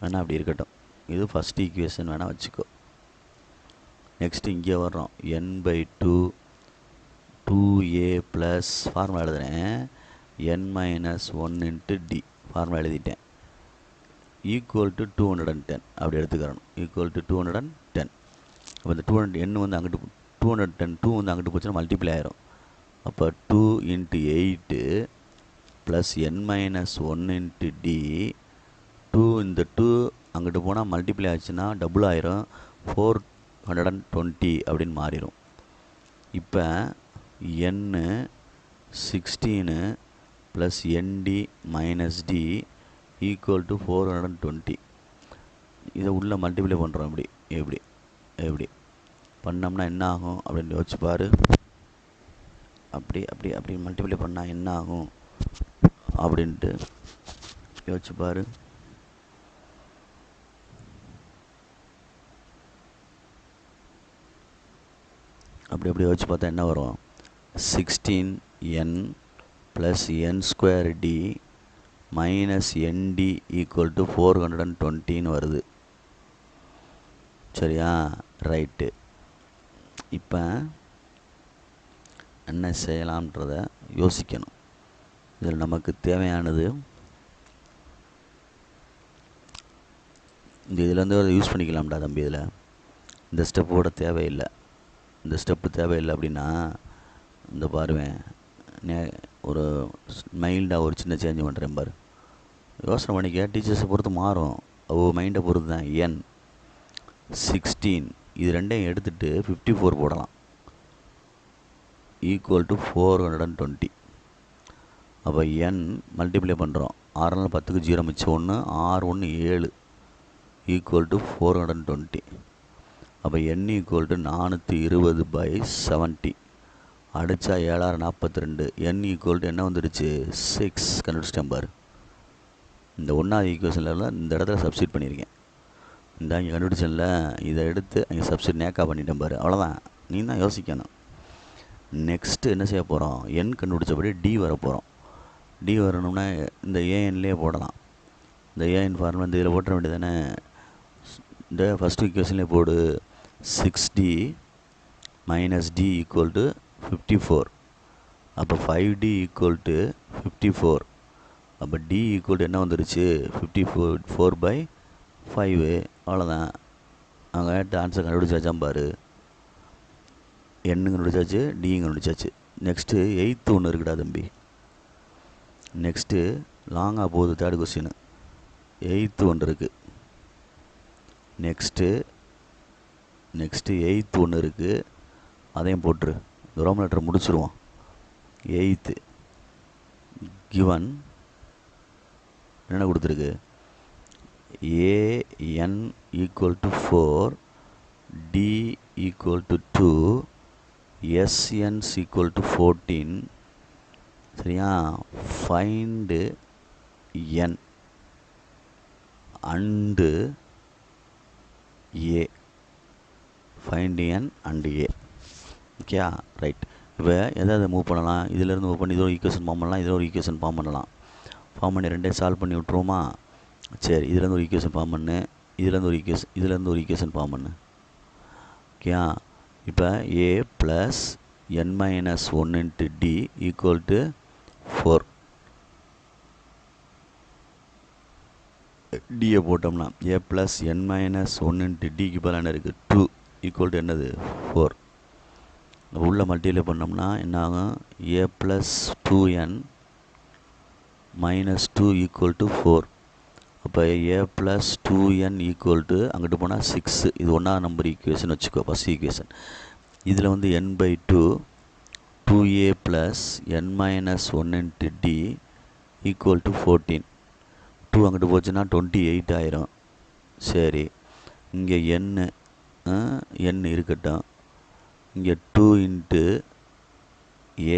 வேணா அப்படி இருக்கட்டும், இது ஃபஸ்ட் ஈக்குவேஷன் வேணால் வச்சுக்கோ. நெக்ஸ்ட் இங்கே வர்றோம். n/2 2a ப்ளஸ் ஃபார்முலா எழுதுகிறேன். n-1 × d ஃபார்முலா எழுதிட்டேன். ஈக்குவல் டு 210 அப்படி எடுத்துக்கிறோம். Equal to 210. அப்போ இந்த 200 n வந்து அங்கிட்டு 210 2 வந்து அங்கிட்டு போச்சுன்னா மல்டிப்ளை ஆயிரும். அப்போ 2 × 8 ப்ளஸ் n-1 × d 2 இந்த 2 அங்கிட்டு போனால் மல்டிப்ளை ஆச்சுன்னா டபுள் ஆயிரும். 420 அப்படின்னு மாறிடும். இப்போ n 16 plus nd minus d equal to 420. இதை உள்ளே மல்டிப்ளை பண்ணுறோம். எப்படி பண்ணோம்னா என்ன ஆகும் அப்படின்னு யோசிச்சு பாரு. அப்படி மல்டிப்ளை பண்ணால் என்ன ஆகும் அப்படின்ட்டு யோசிச்சு பாரு. அப்படி யோசிச்சு பார்த்தா என்ன வரும்? 16n plus n² d minus nd equal to 420 வருது. சரியா? ரைட்டு. இப்போ என்ன செய்யலாம்ன்றத யோசிக்கணும். இதில் நமக்கு தேவையானது இந்த இதுலேருந்து யூஸ் பண்ணிக்கலாம்டா தம்பி. இதில் இந்த ஸ்டெப்போட தேவையில்லை. இந்த ஸ்டெப்பு தேவையில்லை அப்படின்னா இந்த பாருவேன், ஒரு மைல்டாக ஒரு சின்ன சேஞ்ச் பண்ணுறேன் பாரு. யோசனை பண்ணிக்க. டீச்சர்ஸை பொறுத்து மாறும். மைண்டை பொறுத்து தான். n 16 இது ரெண்டையும் எடுத்துகிட்டு 54 போடலாம். Equal to 420. அப்போ n மல்டிப்ளை பண்ணுறோம். 6 10க்கு 0 மிச்சம் 1 6 1 7 ஈக்குவல் டு 420. அப்போ n ஈக்குவல் டு 420/70 அடித்தா 7 42. n ஈக்குவல் டு என்ன வந்துடுச்சு? 6 கண்டுபிடிச்சிட்டேன் பாரு. இந்த 1வது ஈக்குவேஷனில் இந்த இடத்துல சப்ஸ்டிட் பண்ணியிருக்கேன். இந்த இங்கே கண்டுபிடிச்சனில் இதை எடுத்து அங்கே சப்ஸ்டிட் நேக்கா பண்ணிட்டேன் பாரு. அவ்வளோதான். நீ தான் யோசிக்கணும். நெக்ஸ்ட்டு என்ன செய்ய போகிறோம்? n கண்டுபிடிச்சபடி d வர போகிறோம். d வரணும்னா இந்த ஏஎன்லேயே போடலாம். இந்த ஏஎன் ஃபார்முலா இந்த இதில் போட்டுற வேண்டியது தானே. இந்த ஃபஸ்ட் ஈக்குவேஷன்லேயே போடு. 6d minus d equal to 54. அப்போ 5d ஈக்குவல் டு 54. அப்போ d ஈக்குவல் டு என்ன வந்துருச்சு? 54/5. அவ்வளோதான். அவங்க கேட்ட ஆன்சர் கண்டுபிடிச்சாச்சான் பாரு. n கண்டுபிடிச்சாச்சு, d கண்டுபிடிச்சாச்சு. நெக்ஸ்ட்டு 8th ஒன்று இருக்குடா தம்பி. நெக்ஸ்ட்டு லாங்காக போகுது. தேர்ட் கொஸ்டின் 8th ஒன்று இருக்குது. நெக்ஸ்ட்டு 8th ஒன்று இருக்குது. அதையும் போட்டுரு. Rome letter முடிச்சுருவோம். 8th கிவன் என்ன கொடுத்துருக்கு? an equal to 4 d equal to 2 sn equal to 14. சரியா? Find n and a. Find n and a. Okay right. இப்போ எதாவது மூவ் பண்ணலாம். இதிலேருந்து மூவ் பண்ணி இதோ ஈக்குவேஷன் ஃபார்ம் பண்ணலாம். இதில் ஒரு ஈக்குவேஷன் ஃபார்ம் பண்ணலாம். ஃபார்ம் பண்ணி ரெண்டே சால்வ் பண்ணி விட்ருவோமா? சரி. இதுலேருந்து ஒரு ஈக்குவேஷன் ஃபார்ம் பண்ணு. இதுலேருந்து ஒரு ஈக்குவேஷன் ஃபார்ம் பண்ணு. ஓகே. இப்போ a plus n-1 × d equal to 4. டியை போட்டோம்னா a ப்ளஸ் n-1 × dக்கு பதிலாக என்ன இருக்குது? 2 ஈக்குவல் டு என்னது? 4. உள்ள மல்டிப்ளை பண்ணோம்னா என்ன ஆகும்? a plus 2n minus 2 equal to 4. அப்போ a plus 2n equal to அங்கிட்டு போனால் 6. இது 1வது நம்பர் ஈக்குவேஷன் வச்சுக்கோ. First equation. இதில் வந்து n/2 2a plus n-1 × d equal to 14. 2 அங்கிட்டு போச்சுன்னா 28 ஆயிரும். சரி. இங்கே n இருக்கட்டும். இங்கே 2 ×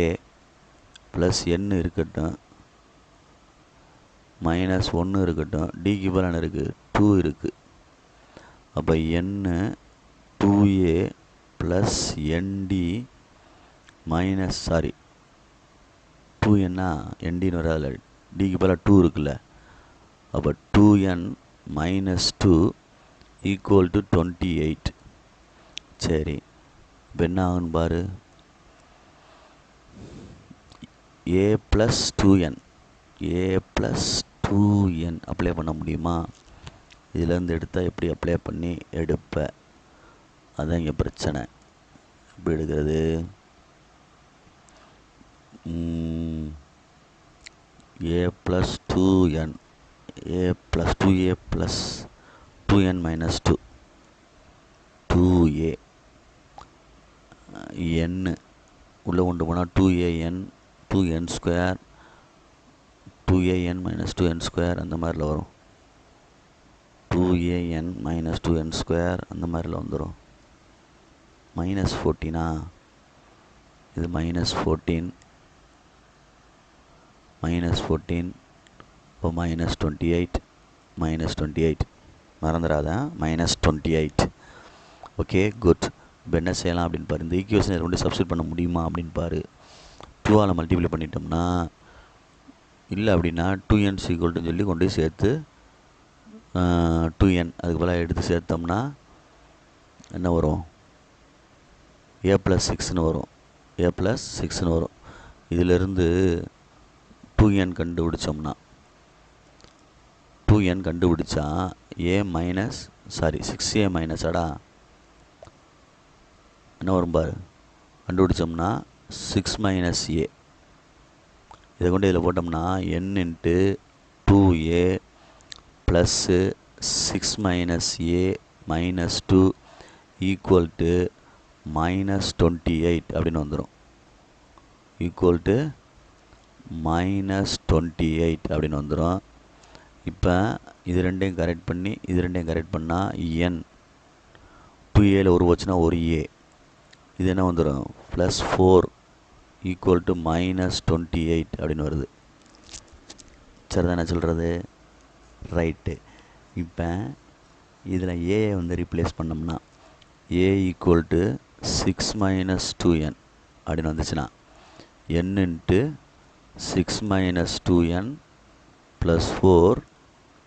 a ப்ளஸ் n இருக்கட்டும். மைனஸ் 1 இருக்கட்டும். டிக்கு பதிலாக இருக்குது? 2 இருக்குது. அப்போ n 2a plus nd minus 2n ndன்னு வராது. டிக்கு பதிலாக 2 இருக்குல்ல. அப்போ 2n மைனஸ் 2 ஈக்குவல் டு 28. சரி, இப்போ என்ன ஆகுன்னு பாரு. a + 2n அப்ளை பண்ண முடியுமா? இதிலேருந்து எடுத்தால் எப்படி அப்ளை பண்ணி எடுப்ப? அதுதான் இங்கே பிரச்சனை. எப்படி எடுக்கிறது? a + 2n a + 2a + 2n - 2 2a n உள்ளே கொண்டு போனால் 2an 2n² 2an - 2n² அந்த மாதிரில வரும். 2an - 2n² அந்த மாதிரில வந்துடும். -14 இது -14 இப்போ -28 மறந்துடாத, -28. Okay, good. இப்போ என்ன செய்யலாம் அப்படின்னு பாரு. இந்த ஈக்குவேஷன் ரெண்டு சப்ஸ்டிட் பண்ண முடியுமா அப்படின்னு பாரு. 2ஆல் மல்டிப்ளை பண்ணிட்டோம்னா, இல்லை அப்படின்னா 2n = சொல்லி கொண்டு போய் சேர்த்து 2n அதுக்கு பதிலாக எடுத்து சேர்த்தோம்னா என்ன வரும்? a + 6ன்னு வரும். a + 6ன்னு வரும். இதிலிருந்து 2n கண்டுபிடிச்சோம்னா 2n கண்டுபிடிச்சா a 6a அடா என்ன வரும் பாரு. கண்டுபிடிச்சோம்னா 6 - a. இதை கொண்டு இதில் போட்டோம்னா n × 2a + 6 - a - 2 equal to -28 அப்படின்னு வந்துடும். ஈக்குவல் டு -28 அப்படின்னு வந்துடும். இப்போ இது ரெண்டையும் கரெக்ட் பண்ணால் n 2aல ஒரு போச்சுன்னா ஒரு a. இது என்ன வந்துடும்? +4 ஈக்குவல் டு -28 அப்படின்னு வருது. சரிதான் என்ன சொல்கிறது? ரைட்டு. இப்போ இதில் a வந்து ரீப்ளேஸ் பண்ணோம்னா a = 6 - 2n அப்படின்னு வந்துச்சுன்னா n × 6 - 2n + 4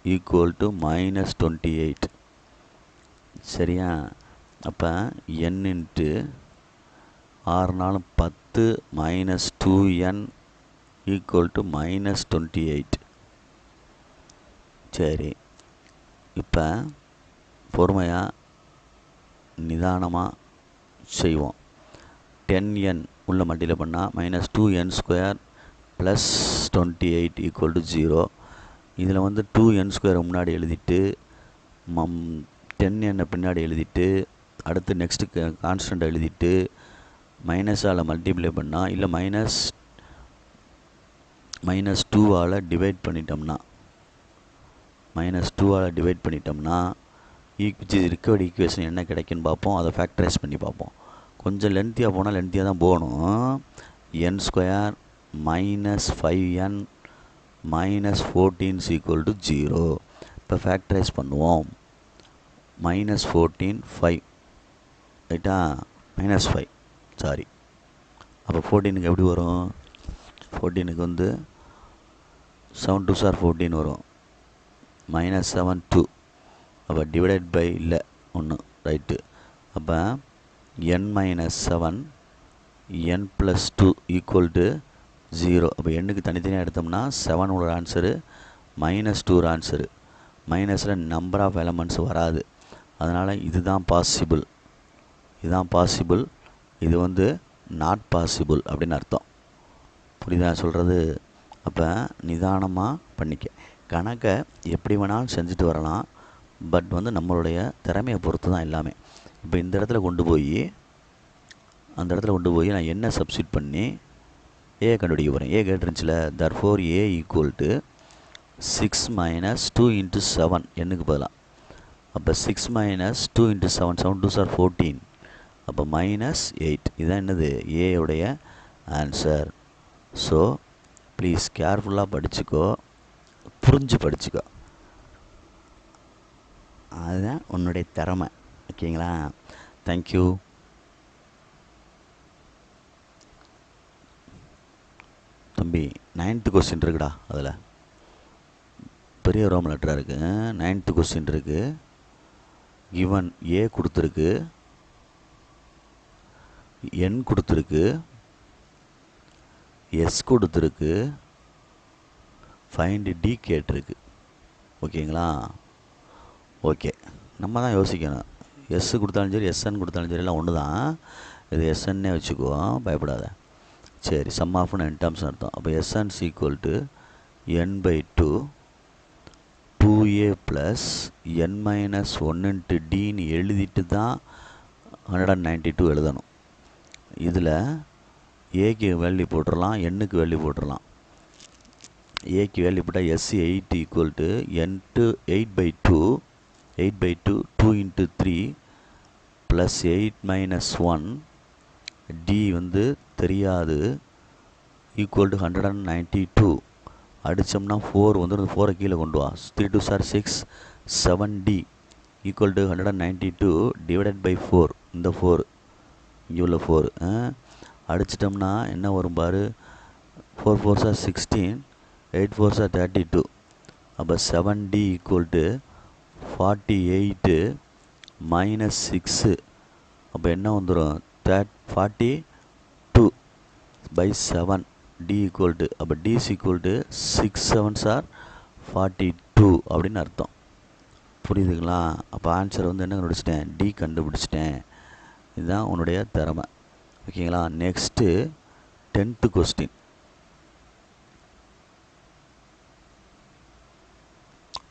ஈக்குவல் டு -28. சரியா? அப்போ n × 6 10 - 2n ஈக்குவல் டு -28. சரி, இப்போ பொறுமையாக நிதானமாக செய்வோம். 10n உள்ள மல்டிப்ளை பண்ணால் -2n² + 28 = 0. இதில் வந்து 2n² முன்னாடி எழுதிட்டு 10n பின்னாடி எழுதிட்டு அடுத்து நெக்ஸ்ட்டு கான்ஸ்டண்ட்டை எழுதிட்டு மைனஸால் மல்டிப்ளை பண்ணால், இல்லை -2ஆல் டிவைட் பண்ணிட்டோம்னா ரிக்கவர்டு ஈக்குவேஷன் என்ன கிடைக்குன்னு பார்ப்போம். அதை ஃபேக்டரைஸ் பண்ணி பார்ப்போம். கொஞ்சம் லென்த்தியாக போனால் லென்த்தியாக தான் போகணும். n² - 5n - 14 = 0. இப்போ ஃபேக்டரைஸ் பண்ணுவோம். -14 5 ரைட்டா? -5 சாரி. அப்போ 14க்கு எப்படி வரும்? 14க்கு வந்து 7 2s are 14 வரும். -7 2. அப்போ டிவைடட் பை இல்லை 1 ரைட்டு. அப்போ n - 7 n + 2 = 0. அப்போ எண்ணுக்கு தனித்தனியாக எடுத்தோம்னா 7 ஒரு ஆன்சரு, -2 ஒரு ஆன்சரு. மைனஸில் நம்பர் ஆஃப் எலமெண்ட்ஸ் வராது. அதனால் இதுதான் பாசிபிள். இது வந்து நாட் பாசிபிள் அப்படின்னு அர்த்தம். புரியுதா சொல்கிறது? அப்போ நிதானமாக பண்ணிக்க. கணக்கை எப்படி வேணாலும் செஞ்சுட்டு வரலாம். பட் வந்து நம்மளுடைய திறமையை பொறுத்து தான் எல்லாமே. இப்போ இந்த இடத்துல கொண்டு போய் நான் என்ன சப்ஸ்டிட் பண்ணி ஏ கண்டுபிடிக்க போகிறேன். ஏ கேட்டுருந்துச்சில்ல. தர்ஃபோர் a = 6 - 2 × 7 எண்ணுக்கு பதிலாக. அப்போ 6 - 2 × 7 7 2s are 14. அப்போ -8. இதுதான் என்னது? ஏவுடைய ஆன்சர். ஸோ ப்ளீஸ் கேர்ஃபுல்லாக படிச்சுக்கோ, புரிஞ்சு படிச்சுக்கோ. அதுதான் உன்னுடைய திறமை. ஓகேங்களா? தேங்க்யூ. தம்பி 9th கொஸ்டின் இருக்குடா. அதில் பெரிய ரோம் லெட்டராக இருக்குது. 9th கொஸ்டின் இருக்குது. given a கொடுத்துருக்கு, n கொடுத்துருக்கு, s கொடுத்துருக்கு, find d கேட்டிருக்கு. ஓகேங்களா? ஓகே, நம்ம தான் யோசிக்கணும். எஸ் கொடுத்தாலும் சரி எஸ்என் கொடுத்தாலும் சரி எல்லாம் ஒன்று தான். இது எஸ்என்னே வச்சுக்குவோம், பயப்படாத. சரி, சம் ஆஃப்னு n டேர்ம்ஸ் அர்த்தம். அப்போ SN equal to n/2 2a plus n minus 1 into டின்னு எழுதிட்டு தான் 192 எழுதணும். இதில் ஏக்கு வேல்யூ போட்டுடலாம், எண்ணுக்கு வேல்யூ போட்டுடலாம். ஏக்கு வேல்யூ போட்டால் S 8 equal to n/2 8/2 2 into 3 plus 8 minus 1 d வந்து தெரியாது ஈக்குவல் டு 192. அடித்தோம்னா 4 வந்து 4 கீழே கொண்டு வா. 3 2 சார் 6 7d equal to 192 divided by 4. இந்த 4 இங்கே உள்ள 4 அடிச்சிட்டோம்னா என்ன வரும் பாரு. 4 4 சார் 16 8 4 சார் 32. அப்போ 7d ஈக்குவல் டு 48 மைனஸ் 6. அப்போ என்ன வந்துடும் 42 பை 7 d ஈக்குவல் டு, அப்போ d is equal to 6 7s are 42 அப்படின்னு அர்த்தம். புரியுதுங்களா? அப்போ ஆன்சர் வந்து என்ன கண்டுபிடிச்சிட்டேன், டி கண்டுபிடிச்சிட்டேன். இதுதான் உன்னுடைய திறமை. ஓகேங்களா? Next 10th question.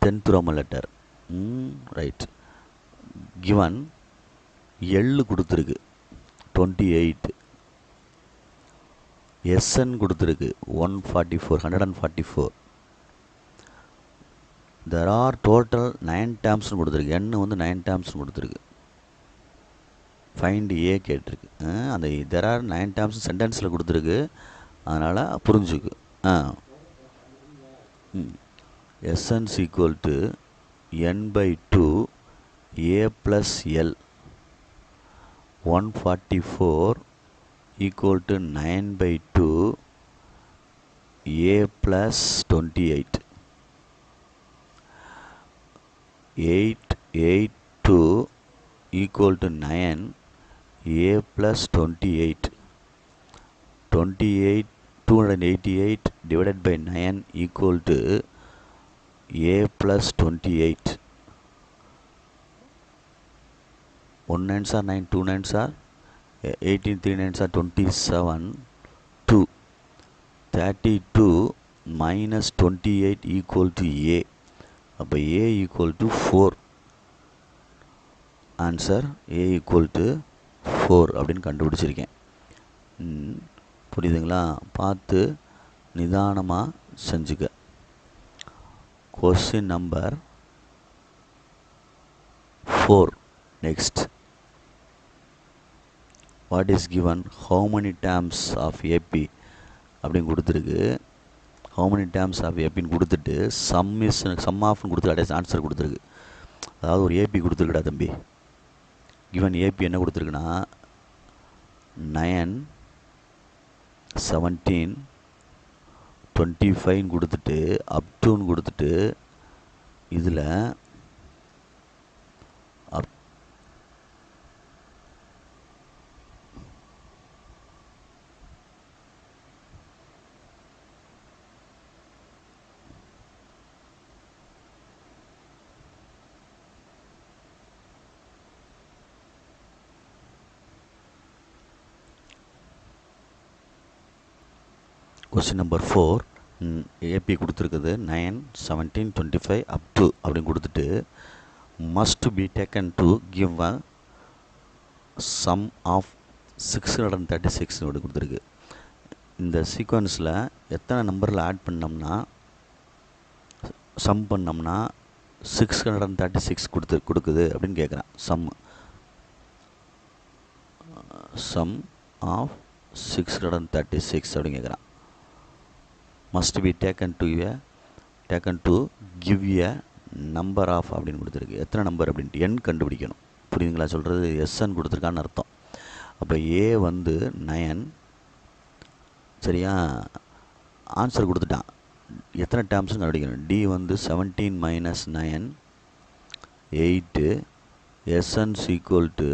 10th Roman letter. Right. Given எள்ளு கொடுத்துருக்கு 28, எஸ்என் கொடுத்துருக்கு 144. தெர் ஆர் டோட்டல் 9 டேர்ம்ஸ்னு கொடுத்துருக்கு. எண்ணு வந்து 9 டேர்ம்ஸ்னு கொடுத்துருக்கு. ஃபைண்ட் ஏ கேட்டிருக்கு. அந்த தெர் ஆர் 9 டேர்ம்ஸ் சென்டென்ஸில் கொடுத்துருக்கு, அதனால் புரிஞ்சுக்கு. SN equal to n/2 a plus l 144 equal to 9/2 a plus 28. 882 equal to 9 a plus 28. 288 divided by 9 equal to a plus 28. 1 9s are 9, 2 9s are 18, 3 9s are 27, 2. 32 minus 28 equal to a. அப்போ a equal to 4. Answer a equal to 4 அப்படின்னு கண்டுபிடிச்சிருக்கேன். புரியுதுங்களா? பார்த்து நிதானமாக செஞ்சுக்க. Question number 4. Next. What is given how many terms of AP அப்படின்னு கொடுத்துருக்கு. How many terms of ஏபின்னு கொடுத்துட்டு சம் ஆஃப்னு கொடுத்து அடையாள ஆன்சர் கொடுத்துருக்கு. அதாவது ஒரு ஏபி கொடுத்துருக்குடா தம்பி. கிவன் ஏபி என்ன கொடுத்துருக்குன்னா 9 17 25 கொடுத்துட்டு அப் டூன்னு கொடுத்துட்டு இதில் கொஸ்டின் நம்பர் 4 ஏபி கொடுத்துருக்குது 9 17 25 அப் டு அப்படின்னு கொடுத்துட்டு must be taken to give a sum of 636 அப்படி கொடுத்துருக்கு. இந்த சீக்வன்ஸில் எத்தனை நம்பரில் ஆட் பண்ணோம்னா சம் பண்ணோம்னா 636 கொடுக்குது அப்படின்னு கேட்குறேன். சம் ஆஃப் 636 அப்படின்னு கேட்குறான். must be taken to give a number of அப்படின்னு கொடுத்துருக்கு. எத்தனை நம்பர் அப்படின்ட்டு n கண்டுபிடிக்கணும். புரியுதுங்களா சொல்கிறது? எஸ்என் கொடுத்துருக்கான்னு அர்த்தம். அப்போ ஏ வந்து 9. சரியா? ஆன்சர் கொடுத்துட்டான். எத்தனை டேர்ம்ஸும் கண்டுபிடிக்கணும். டி வந்து 17 minus 9 8 Sn is equal to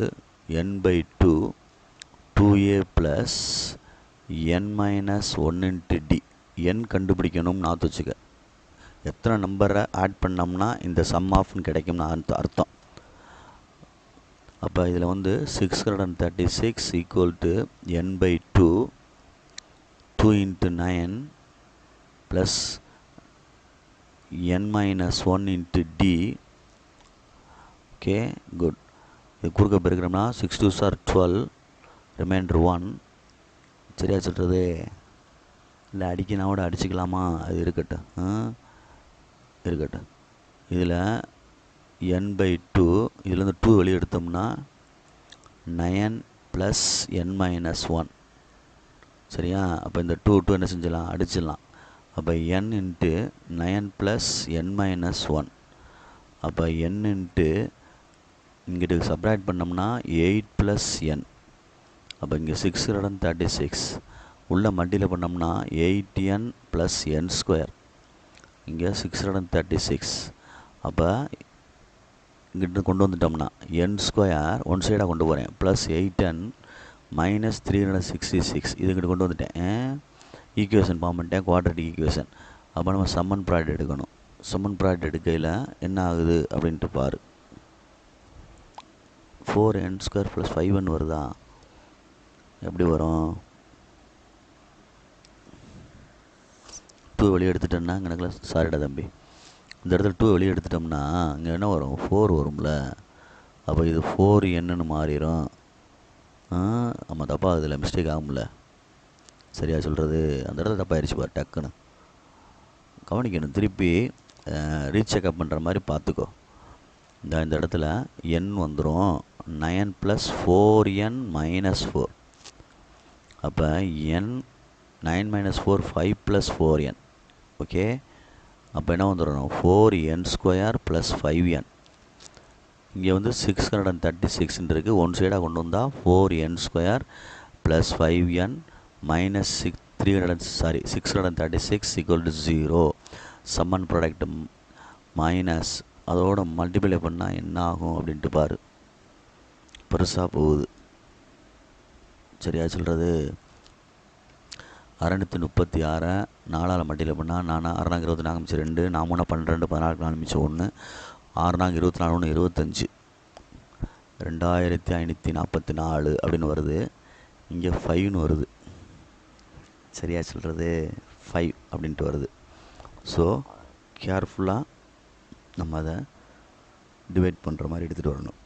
n by 2 2a plus n minus 1 into d. n கண்டுபிடிக்கணும்னு நான் வச்சுக்க. எத்தனை நம்பரை ஆட் பண்ணோம்னா இந்த சம் ஆஃப்னு கிடைக்கும்னு அர்த்தம். அப்போ இதில் வந்து 636 equal to n by 2 2 into 9 plus n minus 1 into d. Okay good. இது குறுக்க பெருக்கிறோம்னா 6 2s are 12 ரிமைண்டர் 1. சரியா சொல்கிறது? இல்லை அடிக்கினா கூட அடிச்சுக்கலாமா? அது இருக்கட்டும். இதில் n by 2 இதுலேருந்து 2 வெளியே எடுத்தோம்னா 9 plus n minus 1. சரியா? அப்போ இந்த 2 என்ன செஞ்சலாம்? அடிச்சிடலாம். அப்போ n into 9 plus n minus 1. அப்போ n இன்ட்டு இங்கிட்டு சப்ராக்ட் பண்ணோம்னா 8 plus n. அப்போ இங்கே 636 உள்ள மல்டியில் பண்ணோம்னா 8n plus n ஸ்கொயர். இங்கே 636. அப்போ இங்கிட்டு கொண்டு வந்துட்டோம்னா n ஸ்கொயர் ஒன் சைடாக கொண்டு போகிறேன் ப்ளஸ் 8n மைனஸ் 366. இது இங்கிட்டு கொண்டு வந்துட்டேன். ஈக்குவேஷன் ஃபார்ம் பண்ணிட்டேன், குவாட்ரேட்டிக் ஈக்குவேஷன். அப்போ நம்ம சம்மன் ப்ராடக்ட் எடுக்கணும். சம்மன் ப்ராடக்ட் எடுக்கையில் என்ன ஆகுது அப்படின்ட்டு பாரு. 4n ஸ்கொயர் ப்ளஸ் 5n வருதா? எப்படி வரும்? 2 வெளியே எடுத்துட்டோம்னா எனக்குலாம் சாரிடா தம்பி, இந்த இடத்துல 2 வெளியே எடுத்துட்டோம்னா இங்கே என்ன வரும்? 4 வரும்ல. அப்போ இது 4nன்னு மாறிடும். ஆமாம், தப்பாக அதில் மிஸ்டேக் ஆகும்ல. சரியா சொல்கிறது? அந்த இடத்துல தப்பாகிடுச்சு பாரு. டக்குன்னு கவனிக்கணும். திருப்பி ரீசெக்அப் பண்ணுற மாதிரி பார்த்துக்கோ. இந்த இடத்துல n வந்துடும். 9 + 4n - 4. அப்போ n 9 - 4 5 + 4n. ஓகே, அப்போ என்ன வந்துடும்? 4n² + 5n. இங்கே வந்து 636 இருக்குது. ஒன் சைடாக கொண்டு வந்தால் 4n² + 5n minus 636 equal to 0. சம்மன் ப்ராடக்ட் மைனஸ் அதோட மல்டிப்ளை பண்ணால் என்ன ஆகும் அப்படின்ட்டு பாரு. பெருசாக போகுது. சரியா சொல்கிறது? 636 4ஆல் மல்டிப்ளை பண்ணால் 6 24 2 4 12 14 4 1 6 24 1 25 2544 அப்படின்னு வருது. இங்கே 5ன்னு வருது. சரியா சொல்கிறது? 5 அப்படின்ட்டு வருது. ஸோ கேர்ஃபுல்லாக நம்ம அதை டிவைட் பண்ணுற மாதிரி எடுத்துகிட்டு வரணும்.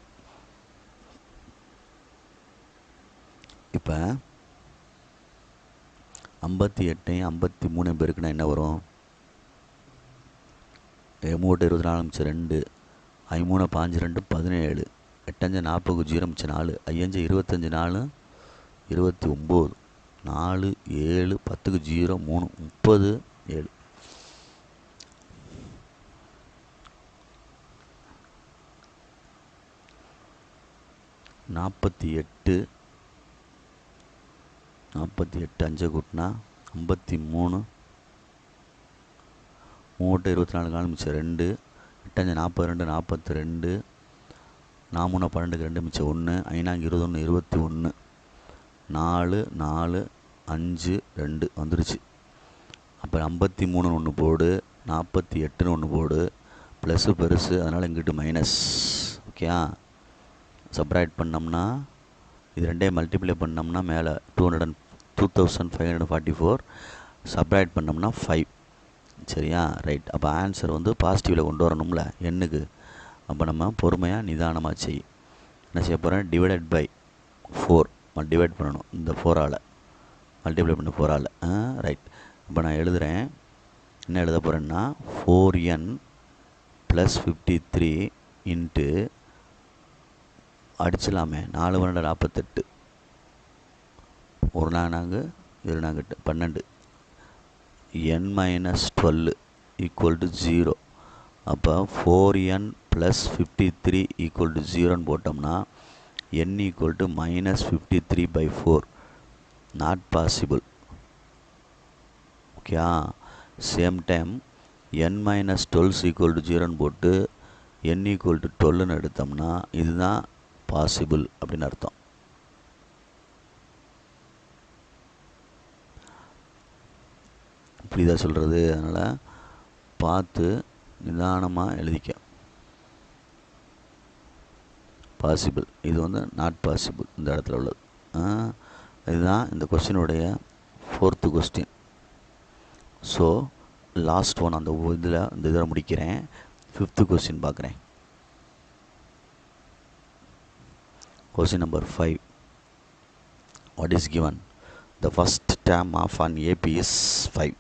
இப்போ 58 53 பேருக்குன்னா என்ன வரும்? 3 24 2 5 3 5 2 17 8 5 40 0 4 5 25 4 29 4 7 10 0 3 30 7. நாற்பத்தி எட்டு 5 கூட்டினா 53 3 24 4 2 8 42 42 4 12 2 1 5 21 21 4 4 5 2 வந்துருச்சு. அப்போ 53 ஒன்று போடு, 48 ஒன்று போடு, ப்ளஸ்ஸு பெருசு, அதனால் இங்கிட்டு மைனஸ். ஓகே, சப்ராக்ட் பண்ணோம்னா இது ரெண்டே மல்டிப்ளை பண்ணோம்னா மேலே 2544. சப்ராக்ட் பண்ணோம்னா 5. சரியா? ரைட். அப்போ ஆன்சர் வந்து பாசிட்டிவில் கொண்டு வரணும்ல எண்ணுக்கு. அப்போ நம்ம பொறுமையாக நிதானமாக செய். என்ன செய்ய போகிறேன்? டிவைடட் பை 4 டிவைட் பண்ணணும். இந்த 4ஆல் மல்டிப்ளை பண்ண 4ஆல். ரைட். இப்போ நான் எழுதுகிறேன். என்ன எழுத போகிறேன்னா 4n + 53 into அடிச்சிடலாமே 4 12 48 1 4 2 4 8 12 n - 12 equal to 0. அப்போ 4n + 53 ஈக்குவல் டு 0ன்னு போட்டோம்னா n equal to -53/4. Not possible. Okay, same time n - 12 equal to 0ன்னு போட்டு n ஈக்குவல் டு 12ன்னு எடுத்தோம்னா இதுதான் பாசிபிள் அப்படின்னு அர்த்தம். இப்படி தான் சொல்கிறது. அதனால் பார்த்து நிதானமாக எழுதிக்க. பாசிபிள், இது வந்து நாட் பாசிபிள் இந்த இடத்துல உள்ளது. இதுதான் இந்த கொஸ்டினுடைய 4th question. So last one அந்த இதில் முடிக்கிறேன். 5th கொஸ்டின் பார்க்குறேன். Question number 5. What is given? The first term of an AP is 5.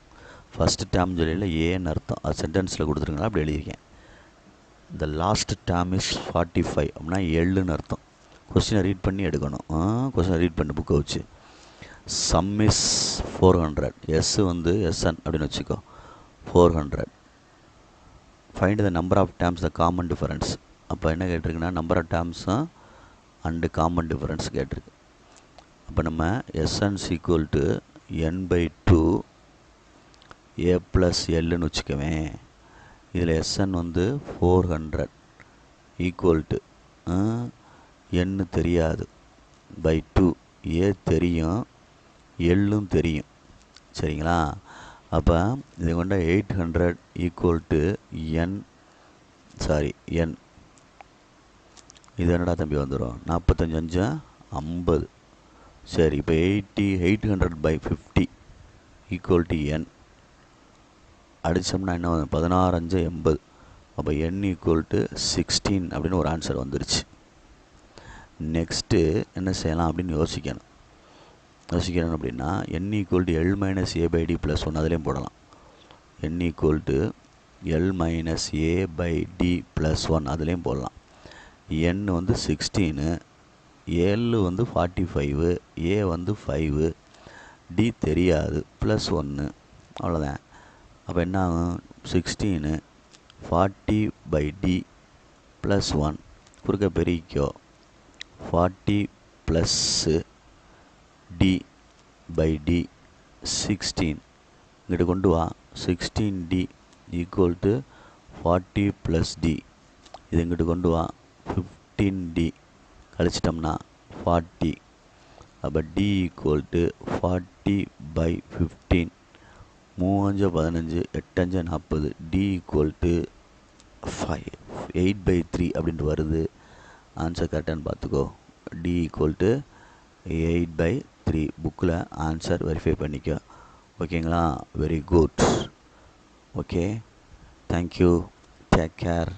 First term சொல்லியில் ஏன்னு அர்த்தம். அது சென்டென்ஸில் கொடுத்துருங்களா அப்படி எழுதியிருக்கேன். The last term is 45 அப்படின்னா 7ன்னு அர்த்தம். கொஸ்டினை ரீட் பண்ணி எடுக்கணும். கொஸ்டினை ரீட் பண்ணி புக்கை வச்சு. Sum is 400. எஸ் வந்து எஸ்என் அப்படின்னு வச்சுக்கோ. 400. Find the number of terms the common difference. அப்போ என்ன கேட்டிருக்குன்னா நம்பர் ஆஃப் டேர்ம்ஸும் அண்டு காமன் டிஃபரன்ஸ் கேட்டிருக்கு. அப்போ நம்ம S Ns equal to n/2 a + Lன்னு வச்சுக்கவேன். இதில் எஸ்என் வந்து 400 ஈக்குவல் டு n தெரியாது /2 a தெரியும் எல்லும் தெரியும். சரிங்களா? அப்போ இது கொண்ட 800 ஈக்குவல் டு n. இது என்னடா தம்பி வந்துடும் 45 5 50. சரி, இப்போ 800/50 ஈக்குவல் டு n அடித்தோம்னா என்ன வரும்? 16 5 80. அப்போ n ஈக்குவல் டு 16 அப்படின்னு ஒரு ஆன்சர் வந்துருச்சு. நெக்ஸ்ட்டு என்ன செய்யலாம் அப்படின்னு யோசிக்கணும் அப்படின்னா n equal to L - a/d + 1 அதுலேயும் போடலாம். n equal to L - a/d + 1 அதுலேயும் போடலாம். n வந்து 16, L வந்து 45, a வந்து 5, d தெரியாது +1. அவ்வளோதான். அப்போ என்ன ஆகும்? 16 40/d + 1 குறுக்க பெருக்கிக்கோ. 40 + d/d 16 இங்கிட்ட கொண்டு வா. 16d equal to 40 + d. இது இங்கிட்ட கொண்டு வா. 15d கழிச்சிட்டோம்னா 40. அப்போ d equal to 40/15. 3 5 15 8 5 40. d equal to 8/3 அப்படின்ட்டு வருது. ஆன்சர் கரெக்டானு பார்த்துக்கோ. d equal to 8/3. புக்கில் ஆன்சர் வெரிஃபை பண்ணிக்கோ. ஓகேங்களா? Very good. Okay, thank you, take care.